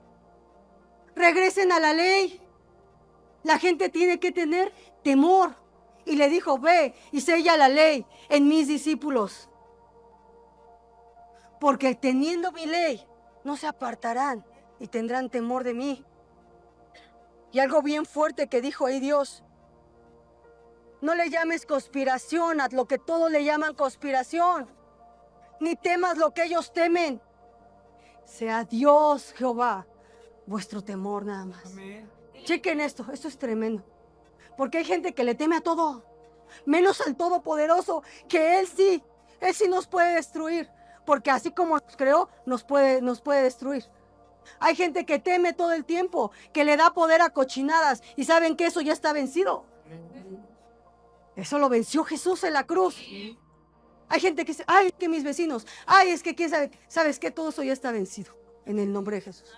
regresen a la ley. La gente tiene que tener temor. Y le dijo, ve y sella la ley en mis discípulos. Porque teniendo mi ley, no se apartarán y tendrán temor de mí. Y algo bien fuerte que dijo ahí Dios, no le llames conspiración a lo que todos le llaman conspiración, ni temas lo que ellos temen. Sea Dios, Jehová, vuestro temor nada más. Amén. Chequen esto es tremendo. Porque hay gente que le teme a todo, menos al Todopoderoso, que Él sí nos puede destruir. Porque así como nos creó, nos puede destruir. Hay gente que teme todo el tiempo, que le da poder a cochinadas. Y saben que eso ya está vencido. Eso lo venció Jesús en la cruz. Hay gente que dice, ay, que mis vecinos, ay, es que quién sabe, ¿sabes qué? Todo eso ya está vencido en el nombre de Jesús.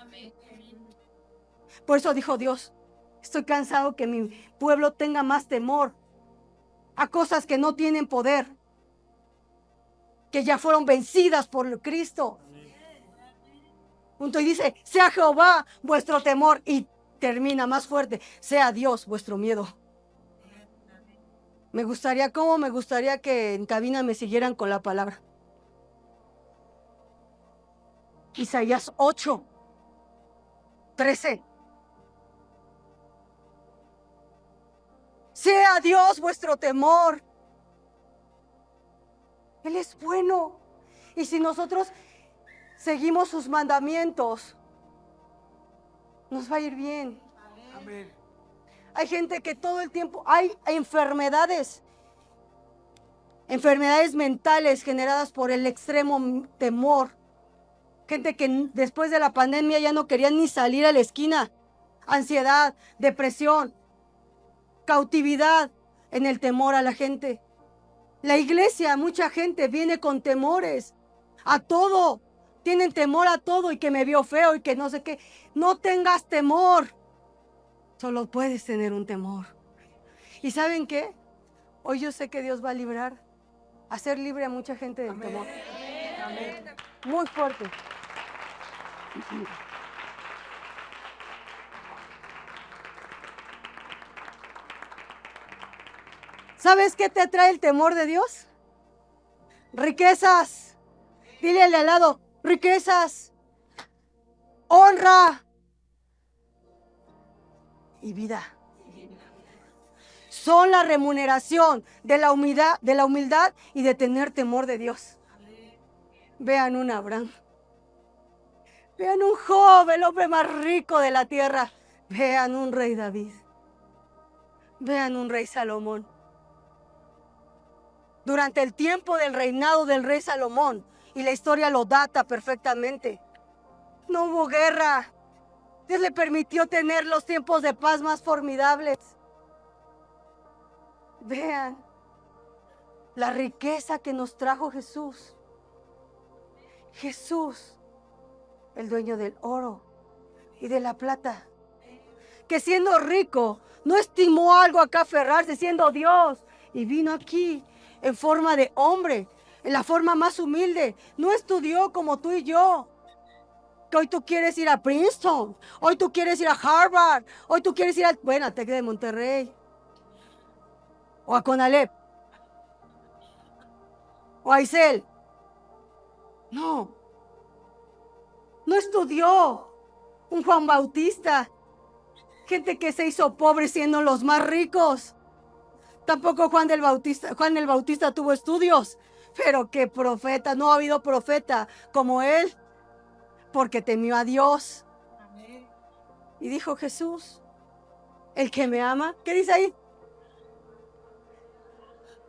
Por eso dijo Dios, estoy cansado que mi pueblo tenga más temor a cosas que no tienen poder, que ya fueron vencidas por Cristo. Y dice, sea Jehová vuestro temor, y termina más fuerte, sea Dios vuestro miedo. Me gustaría que en cabina me siguieran con la palabra. Isaías 8:13. Sea Dios vuestro temor. Él es bueno. Y si nosotros seguimos sus mandamientos, nos va a ir bien. Amén. Hay gente que todo el tiempo, hay enfermedades mentales generadas por el extremo temor. Gente que después de la pandemia ya no querían ni salir a la esquina. Ansiedad, depresión, cautividad en el temor a la gente. La iglesia, mucha gente viene con temores a todo. Tienen temor a todo, y que me vio feo y que no sé qué. No tengas temor. Solo puedes tener un temor. ¿Y saben qué? Hoy yo sé que Dios va a hacer libre a mucha gente del temor. Amén. Muy fuerte. ¿Sabes qué te trae el temor de Dios? Riquezas. Dile al lado, riquezas, honra y vida. son la remuneración de la humildad y de tener temor de Dios. Vean un Abraham. Vean un Job, el hombre más rico de la tierra. Vean un rey David. Vean un rey Salomón. Durante el tiempo del reinado del rey Salomón, y la historia lo data perfectamente, no hubo guerra. Dios le permitió tener los tiempos de paz más formidables. Vean la riqueza que nos trajo Jesús. Jesús, el dueño del oro y de la plata, que siendo rico no estimó algo acá aferrarse, siendo Dios, y vino aquí en forma de hombre, en la forma más humilde. No estudió como tú y yo, que hoy tú quieres ir a Princeton, hoy tú quieres ir a Harvard, hoy tú quieres ir a Tec de Monterrey, o a Conalep, o a Isel. No estudió un Juan Bautista, gente que se hizo pobre siendo los más ricos. Tampoco Juan el Bautista tuvo estudios, pero qué profeta, no ha habido profeta como él, porque temió a Dios. Y dijo Jesús, el que me ama, ¿qué dice ahí?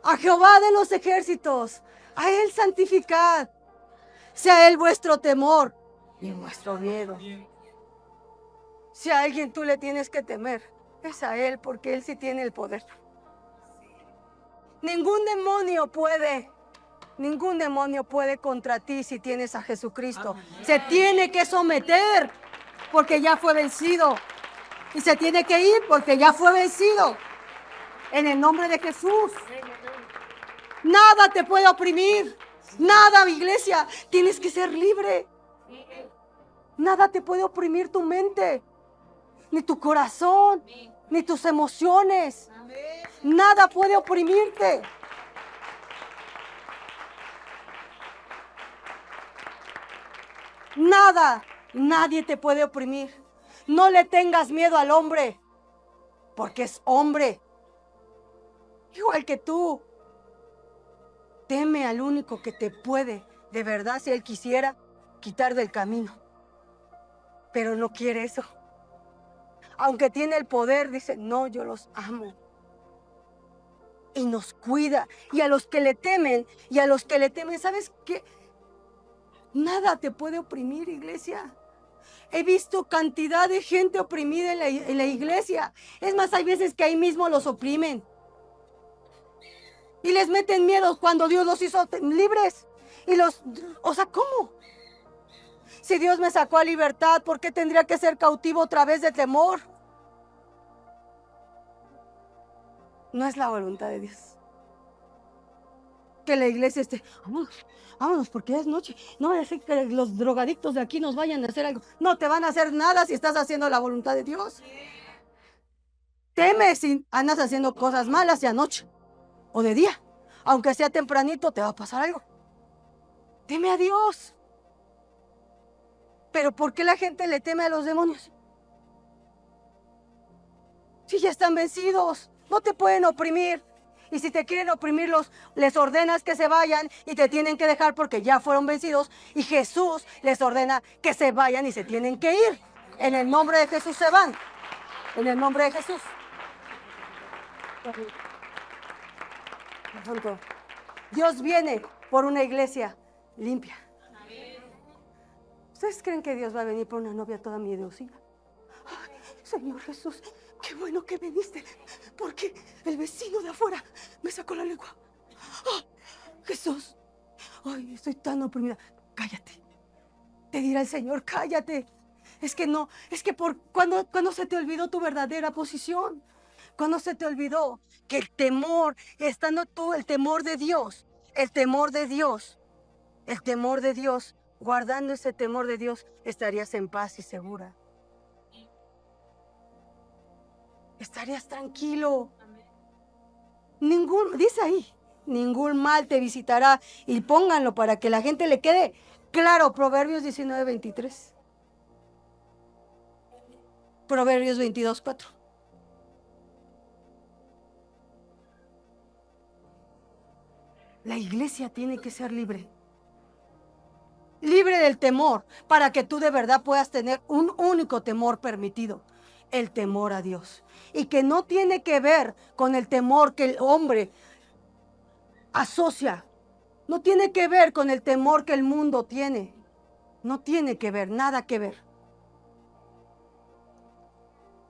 A Jehová de los ejércitos, a él santificad, sea él vuestro temor y vuestro miedo. Si a alguien tú le tienes que temer, es a él, porque él sí tiene el poder. Ningún demonio puede contra ti si tienes a Jesucristo. Se tiene que someter porque ya fue vencido. Y se tiene que ir porque ya fue vencido. En el nombre de Jesús. Nada te puede oprimir. Nada, iglesia. Tienes que ser libre. Nada te puede oprimir tu mente, ni tu corazón, ni tus emociones. Nada puede oprimirte. Nada, nadie te puede oprimir. No le tengas miedo al hombre, porque es hombre, igual que tú. Teme al único que te puede, de verdad, si él quisiera, quitar del camino. Pero no quiere eso. Aunque tiene el poder, dice, no, yo los amo. Y nos cuida. Y a los que le temen, ¿sabes qué? Nada te puede oprimir, iglesia. He visto cantidad de gente oprimida en la iglesia. Es más, hay veces que ahí mismo los oprimen. Y les meten miedos cuando Dios los hizo libres. ¿Cómo? Si Dios me sacó a libertad, ¿por qué tendría que ser cautivo otra vez de temor? No es la voluntad de Dios. Que la iglesia esté, vámonos porque es noche. No vaya a ser que los drogadictos de aquí nos vayan a hacer algo. No te van a hacer nada si estás haciendo la voluntad de Dios. Teme si andas haciendo cosas malas de anoche o de día. Aunque sea tempranito, te va a pasar algo. Teme a Dios. Pero ¿por qué la gente le teme a los demonios? Si ya están vencidos, no te pueden oprimir. Y si te quieren oprimirlos, les ordenas que se vayan y te tienen que dejar porque ya fueron vencidos. Y Jesús les ordena que se vayan y se tienen que ir. En el nombre de Jesús se van. En el nombre de Jesús. Dios viene por una iglesia limpia. ¿Ustedes creen que Dios va a venir por una novia toda miedosina? Ay, Señor Jesús, qué bueno que viniste, porque el vecino de afuera me sacó la lengua. Oh, Jesús, ay, estoy tan oprimida. Cállate. Te dirá el Señor, cállate. Es que cuando se te olvidó tu verdadera posición, cuando se te olvidó que el temor, estando tú, el temor de Dios, guardando ese temor de Dios, estarías en paz y segura. Estarías tranquilo. Dice ahí, ningún mal te visitará. Y pónganlo para que la gente le quede claro. Proverbios 19:23. Proverbios 22:4. La iglesia tiene que ser libre. Libre del temor, para que tú de verdad puedas tener un único temor permitido, el temor a Dios. Y que no tiene que ver con el temor que el hombre asocia. No tiene que ver con el temor que el mundo tiene. No tiene que ver, nada que ver.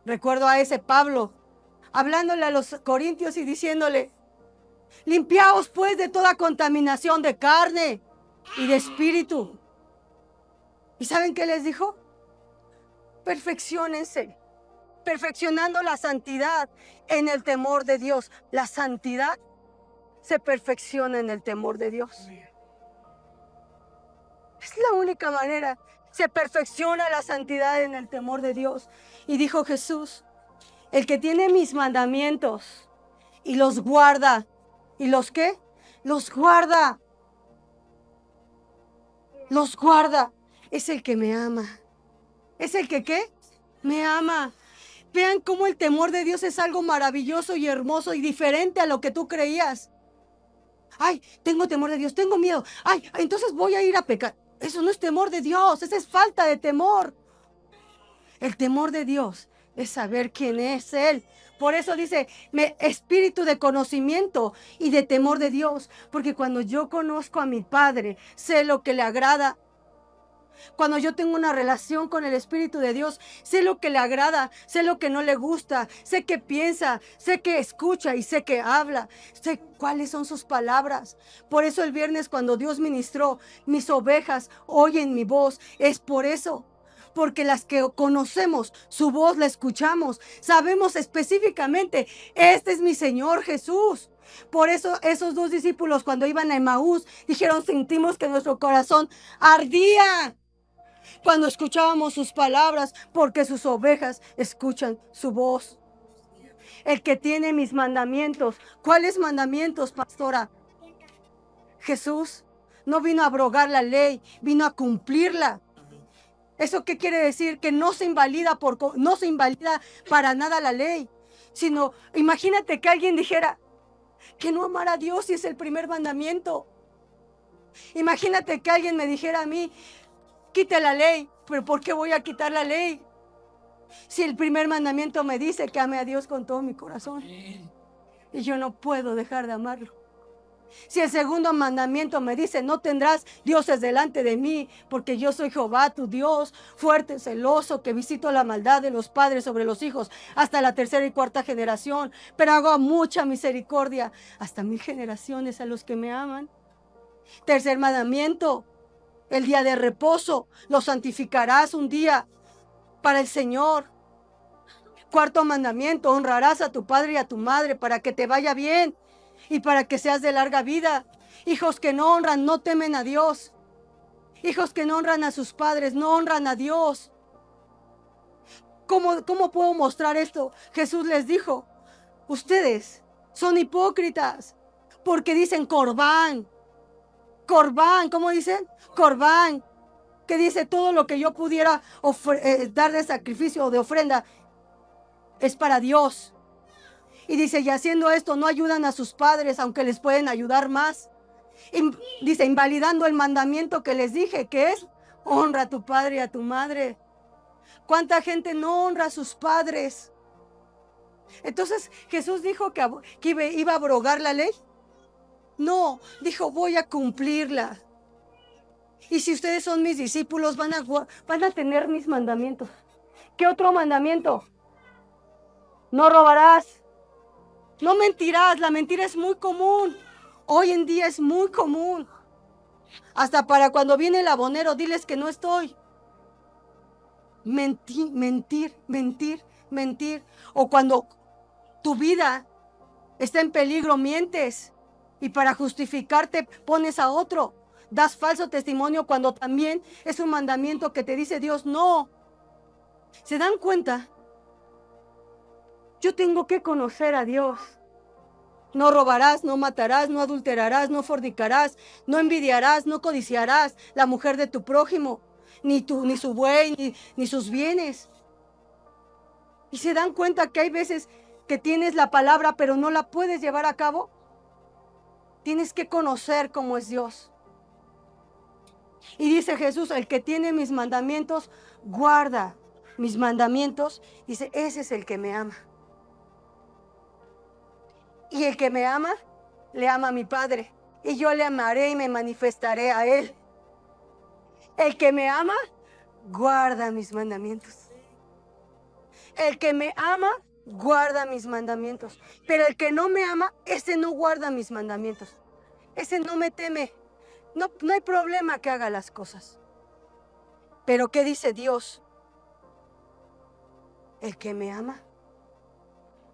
Recuerdo a ese Pablo hablándole a los corintios y diciéndole: limpiaos pues de toda contaminación de carne y de espíritu. ¿Y saben qué les dijo? Perfecciónense, perfeccionando la santidad en el temor de Dios. La santidad se perfecciona en el temor de Dios. Es la única manera. Se perfecciona la santidad en el temor de Dios. Y dijo Jesús: el que tiene mis mandamientos y los guarda. ¿Y los qué? Los guarda. Los guarda. Es el que me ama. ¿Es el que qué? Me ama. Vean cómo el temor de Dios es algo maravilloso y hermoso y diferente a lo que tú creías. Ay, tengo temor de Dios, tengo miedo. Ay, entonces voy a ir a pecar. Eso no es temor de Dios, esa es falta de temor. El temor de Dios es saber quién es Él. Por eso dice, espíritu de conocimiento y de temor de Dios. Porque cuando yo conozco a mi Padre, sé lo que le agrada. Cuando yo tengo una relación con el Espíritu de Dios, sé lo que le agrada, sé lo que no le gusta, sé que piensa, sé que escucha y sé que habla, sé cuáles son sus palabras. Por eso el viernes cuando Dios ministró, mis ovejas oyen mi voz, es por eso. Porque las que conocemos, su voz la escuchamos, sabemos específicamente, este es mi Señor Jesús. Por eso esos dos discípulos cuando iban a Emaús dijeron, sentimos que nuestro corazón ardía cuando escuchábamos sus palabras, porque sus ovejas escuchan su voz. El que tiene mis mandamientos. ¿Cuáles mandamientos, pastora? Jesús no vino a abrogar la ley, vino a cumplirla. ¿Eso qué quiere decir? Que no se invalida para nada la ley. Sino, imagínate que alguien dijera que no amara a Dios si es el primer mandamiento. Imagínate que alguien me dijera a mí, quite la ley. ¿Pero por qué voy a quitar la ley? Si el primer mandamiento me dice que ame a Dios con todo mi corazón. Y yo no puedo dejar de amarlo. Si el segundo mandamiento me dice, no tendrás dioses delante de mí, porque yo soy Jehová, tu Dios, fuerte, celoso, que visito la maldad de los padres sobre los hijos hasta la tercera y cuarta generación, pero hago mucha misericordia hasta 1000 generaciones a los que me aman. Tercer mandamiento, el día de reposo, lo santificarás un día para el Señor. Cuarto mandamiento, honrarás a tu padre y a tu madre para que te vaya bien y para que seas de larga vida. Hijos que no honran no temen a Dios. Hijos que no honran a sus padres no honran a Dios. ¿Cómo puedo mostrar esto? Jesús les dijo, ustedes son hipócritas porque dicen corbán. Corbán, ¿cómo dicen? Corbán, que dice todo lo que yo pudiera dar de sacrificio o de ofrenda es para Dios. Y dice, y haciendo esto no ayudan a sus padres, aunque les pueden ayudar más. Dice, invalidando el mandamiento que les dije, que es, honra a tu padre y a tu madre. ¿Cuánta gente no honra a sus padres? Entonces, ¿Jesús dijo que iba a abrogar la ley? No, dijo, voy a cumplirla. Y si ustedes son mis discípulos, van a tener mis mandamientos. ¿Qué otro mandamiento? No robarás. No mentirás. La mentira es muy común. Hoy en día es muy común. Hasta para cuando viene el abonero, diles que no estoy. Mentir. O cuando tu vida está en peligro, mientes. Y para justificarte pones a otro. Das falso testimonio cuando también es un mandamiento que te dice Dios, no. ¿Se dan cuenta? Yo tengo que conocer a Dios. No robarás, no matarás, no adulterarás, no fornicarás, no envidiarás, no codiciarás la mujer de tu prójimo, ni su buey, ni sus bienes. ¿Y se dan cuenta que hay veces que tienes la palabra pero no la puedes llevar a cabo? Tienes que conocer cómo es Dios. Y dice Jesús, el que tiene mis mandamientos, guarda mis mandamientos. Dice, ese es el que me ama. Y el que me ama, le ama a mi Padre. Y yo le amaré y me manifestaré a Él. El que me ama, guarda mis mandamientos. El que me ama, guarda mis mandamientos. Pero el que no me ama, ese no guarda mis mandamientos. Ese no me teme. No hay problema que haga las cosas. Pero ¿qué dice Dios? El que me ama,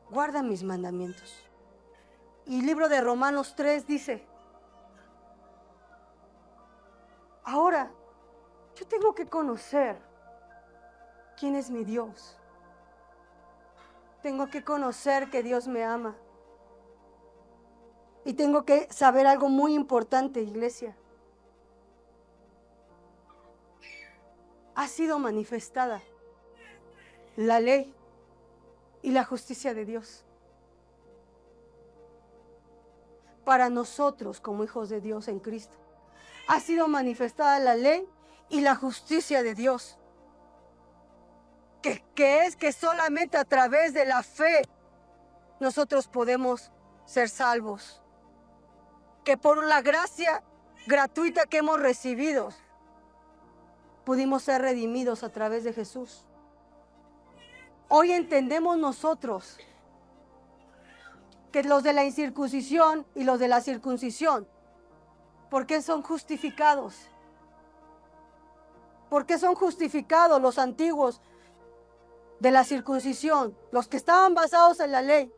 guarda mis mandamientos. Y el libro de Romanos 3 dice, ahora yo tengo que conocer quién es mi Dios. Tengo que conocer que Dios me ama. Y tengo que saber algo muy importante, iglesia. Ha sido manifestada la ley y la justicia de Dios para nosotros como hijos de Dios en Cristo. Ha sido manifestada la ley y la justicia de Dios, que es que solamente a través de la fe nosotros podemos ser salvos, que por la gracia gratuita que hemos recibido pudimos ser redimidos a través de Jesús. Hoy entendemos nosotros que los de la incircuncisión y los de la circuncisión, ¿por qué son justificados? ¿Por qué son justificados los antiguos de la circuncisión, los que estaban basados en la ley?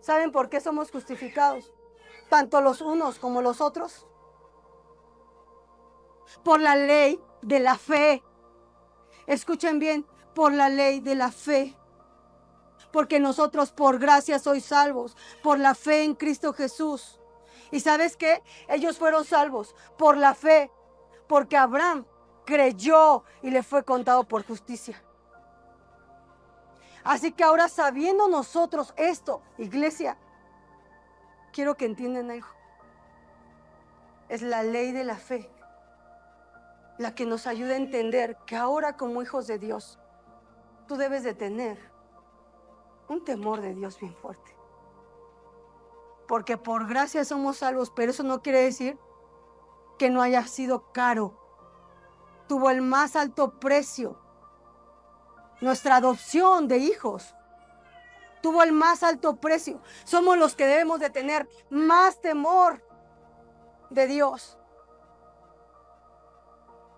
¿Saben por qué somos justificados? Tanto los unos como los otros. Por la ley de la fe. Escuchen bien, por la ley de la fe. Porque nosotros por gracia sois salvos, por la fe en Cristo Jesús. ¿Y sabes qué? Ellos fueron salvos por la fe, porque Abraham creyó y le fue contado por justicia. Así que ahora, sabiendo nosotros esto, iglesia, quiero que entiendan algo. Es la ley de la fe la que nos ayuda a entender que ahora, como hijos de Dios, tú debes de tener un temor de Dios bien fuerte. Porque por gracia somos salvos, pero eso no quiere decir que no haya sido caro. Tuvo el más alto precio. Nuestra adopción de hijos tuvo el más alto precio. Somos los que debemos de tener más temor de Dios.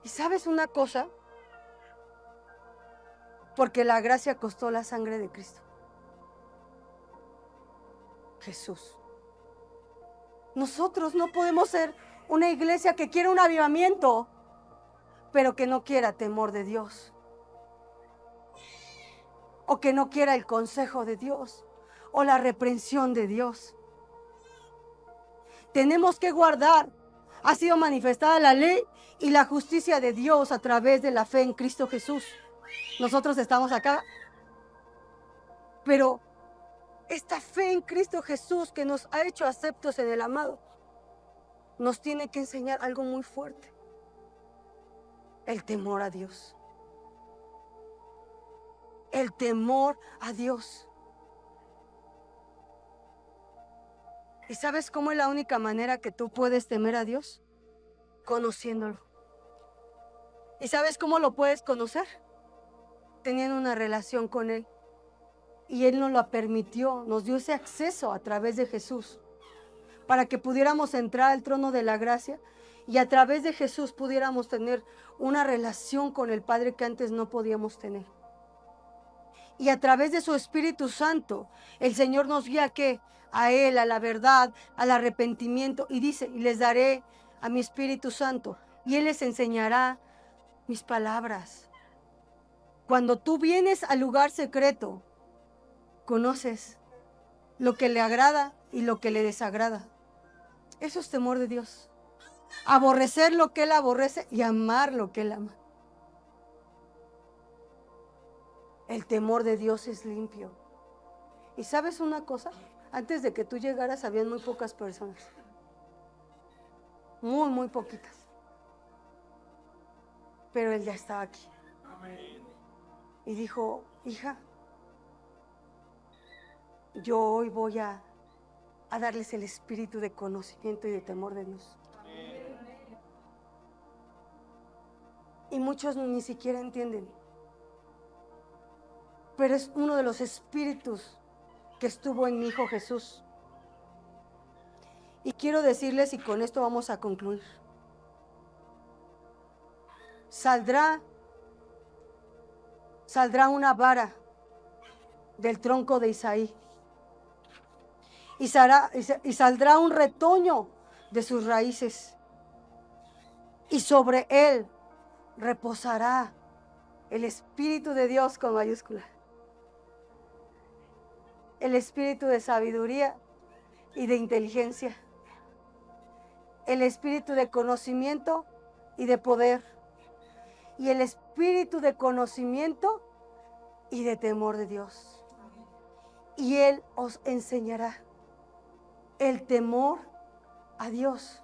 ¿Y sabes una cosa? Porque la gracia costó la sangre de Cristo. Jesús. Nosotros no podemos ser una iglesia que quiera un avivamiento, pero que no quiera temor de Dios. O que no quiera el consejo de Dios o la reprensión de Dios. Tenemos que guardar. Ha sido manifestada la ley y la justicia de Dios a través de la fe en Cristo Jesús. Nosotros estamos acá, pero esta fe en Cristo Jesús que nos ha hecho aceptos en el amado nos tiene que enseñar algo muy fuerte: el temor a Dios. El temor a Dios. ¿Y sabes cómo es la única manera que tú puedes temer a Dios? Conociéndolo. ¿Y sabes cómo lo puedes conocer? Teniendo una relación con Él. Y Él nos lo permitió, nos dio ese acceso a través de Jesús, para que pudiéramos entrar al trono de la gracia y a través de Jesús pudiéramos tener una relación con el Padre que antes no podíamos tener. Y a través de su Espíritu Santo, el Señor nos guía ¿a qué? A Él, a la verdad, al arrepentimiento. Y dice, y les daré a mi Espíritu Santo, y Él les enseñará mis palabras. Cuando tú vienes al lugar secreto, conoces lo que le agrada y lo que le desagrada. Eso es temor de Dios. Aborrecer lo que Él aborrece y amar lo que Él ama. El temor de Dios es limpio. ¿Y sabes una cosa? Antes de que tú llegaras habían muy pocas personas. Muy, muy poquitas. Pero él ya estaba aquí. Y dijo, hija, yo hoy voy a darles el espíritu de conocimiento y de temor de Dios. Y muchos ni siquiera entienden. Pero es uno de los espíritus que estuvo en mi Hijo Jesús. Y quiero decirles, y con esto vamos a concluir, saldrá una vara del tronco de Isaí, y saldrá un retoño de sus raíces, y sobre él reposará el Espíritu de Dios con mayúscula, el Espíritu de sabiduría y de inteligencia, el Espíritu de conocimiento y de poder, y el Espíritu de conocimiento y de temor de Dios. Y Él os enseñará el temor a Dios.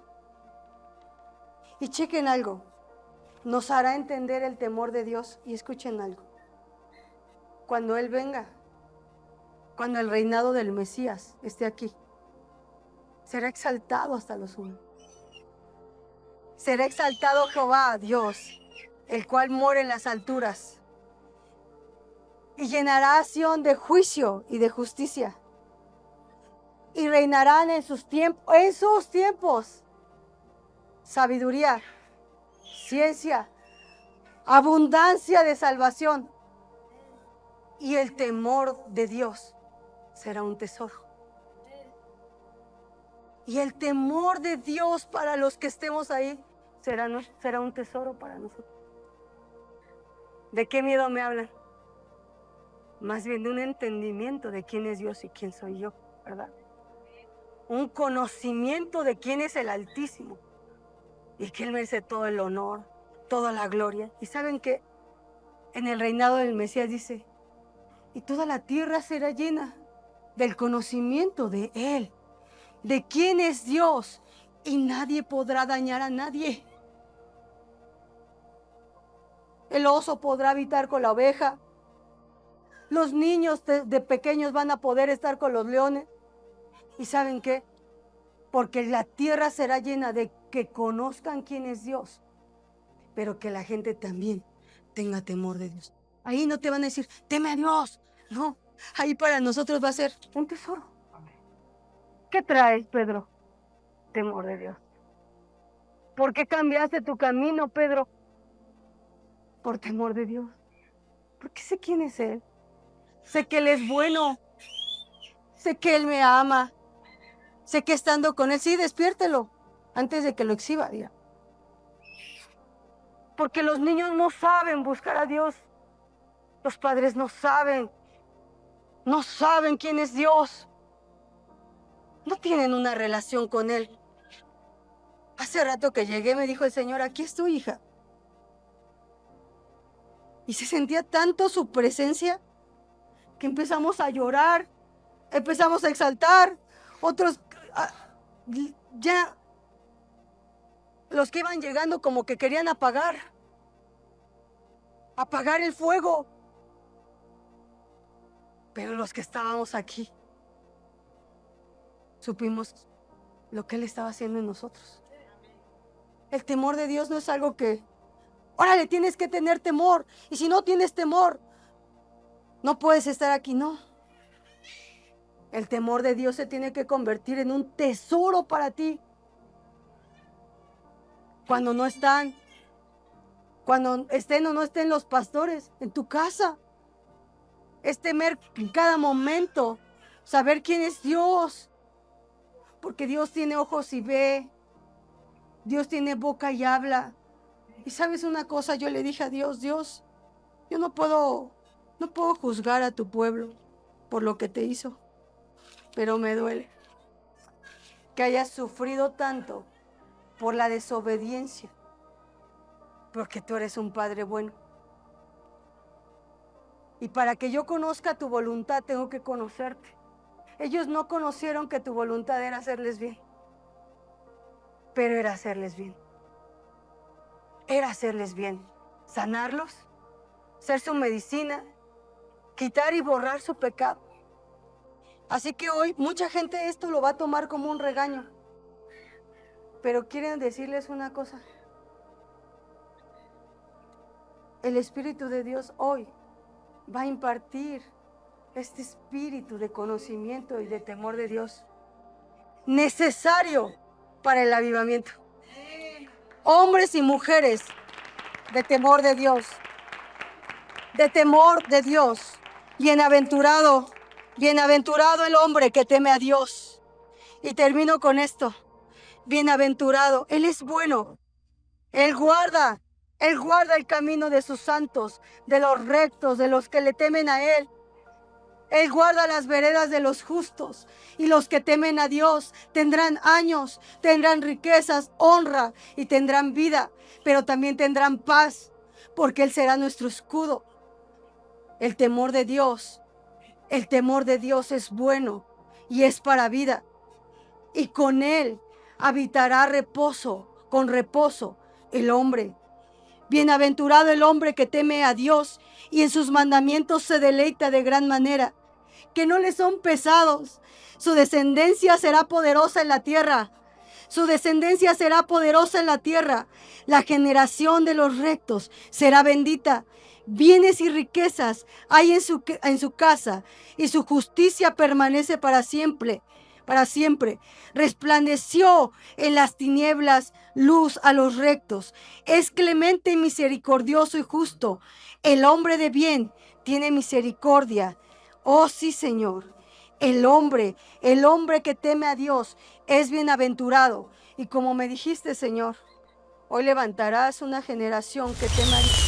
Y chequen algo, nos hará entender el temor de Dios. Y escuchen algo, cuando Él venga, cuando el reinado del Mesías esté aquí, será exaltado hasta lo sumo. Será exaltado Jehová, Dios, el cual mora en las alturas, y llenará a Sión de juicio y de justicia, y reinarán en sus tiempos, sabiduría, ciencia, abundancia de salvación, y el temor de Dios será un tesoro. Y el temor de Dios para los que estemos ahí será un tesoro para nosotros. ¿De qué miedo me hablan? Más bien de un entendimiento de quién es Dios y quién soy yo, ¿verdad? Un conocimiento de quién es el Altísimo y que Él merece todo el honor, toda la gloria. Y saben que en el reinado del Mesías dice, y toda la tierra será llena del conocimiento de Él, de quién es Dios, y nadie podrá dañar a nadie. El oso podrá habitar con la oveja. Los niños de pequeños van a poder estar con los leones. ¿Y saben qué? Porque la tierra será llena de que conozcan quién es Dios, pero que la gente también tenga temor de Dios. Ahí no te van a decir, teme a Dios. No, ahí para nosotros va a ser un tesoro. ¿Qué traes, Pedro? Temor de Dios. ¿Por qué cambiaste tu camino, Pedro? Por temor de Dios. Porque sé quién es Él. Sé que Él es bueno. Sé que Él me ama. Sé que estando con Él, sí, despiértelo antes de que lo exhiba, diga. Porque los niños no saben buscar a Dios. Los padres no saben quién es Dios. No tienen una relación con Él. Hace rato que llegué, me dijo el Señor, aquí es tu hija. Y se sentía tanto su presencia que empezamos a llorar, empezamos a exaltar. Otros, ya, los que iban llegando como que querían apagar el fuego. Pero los que estábamos aquí, supimos lo que Él estaba haciendo en nosotros. El temor de Dios no es algo que, órale, tienes que tener temor. Y si no tienes temor, no puedes estar aquí, no. El temor de Dios se tiene que convertir en un tesoro para ti. Cuando estén o no estén los pastores en tu casa. Es temer en cada momento, saber quién es Dios. Porque Dios tiene ojos y ve. Dios tiene boca y habla. Y sabes una cosa, yo le dije a Dios, Dios, yo no puedo juzgar a tu pueblo por lo que te hizo. Pero me duele que hayas sufrido tanto por la desobediencia. Porque tú eres un Padre bueno. Y para que yo conozca tu voluntad, tengo que conocerte. Ellos no conocieron que tu voluntad era hacerles bien, pero era hacerles bien. Era hacerles bien, sanarlos, ser su medicina, quitar y borrar su pecado. Así que hoy mucha gente esto lo va a tomar como un regaño, pero quieren decirles una cosa. El Espíritu de Dios hoy va a impartir este espíritu de conocimiento y de temor de Dios necesario para el avivamiento. Hombres y mujeres de temor de Dios, de temor de Dios. Bienaventurado el hombre que teme a Dios. Y termino con esto. Bienaventurado, Él es bueno. Él guarda el camino de sus santos, de los rectos, de los que le temen a Él. Él guarda las veredas de los justos, y los que temen a Dios tendrán años, tendrán riquezas, honra y tendrán vida, pero también tendrán paz, porque Él será nuestro escudo. El temor de Dios es bueno y es para vida, y con Él habitará con reposo el hombre. Bienaventurado el hombre que teme a Dios y en sus mandamientos se deleita de gran manera, que no le son pesados. Su descendencia será poderosa en la tierra. Su descendencia será poderosa en la tierra. La generación de los rectos será bendita. Bienes y riquezas hay en su casa, y su justicia permanece para siempre. Para siempre. Resplandeció en las tinieblas luz a los rectos. Es clemente y misericordioso y justo. El hombre de bien tiene misericordia. Oh sí, Señor. El hombre que teme a Dios es bienaventurado. Y como me dijiste, Señor, hoy levantarás una generación que teme a Dios.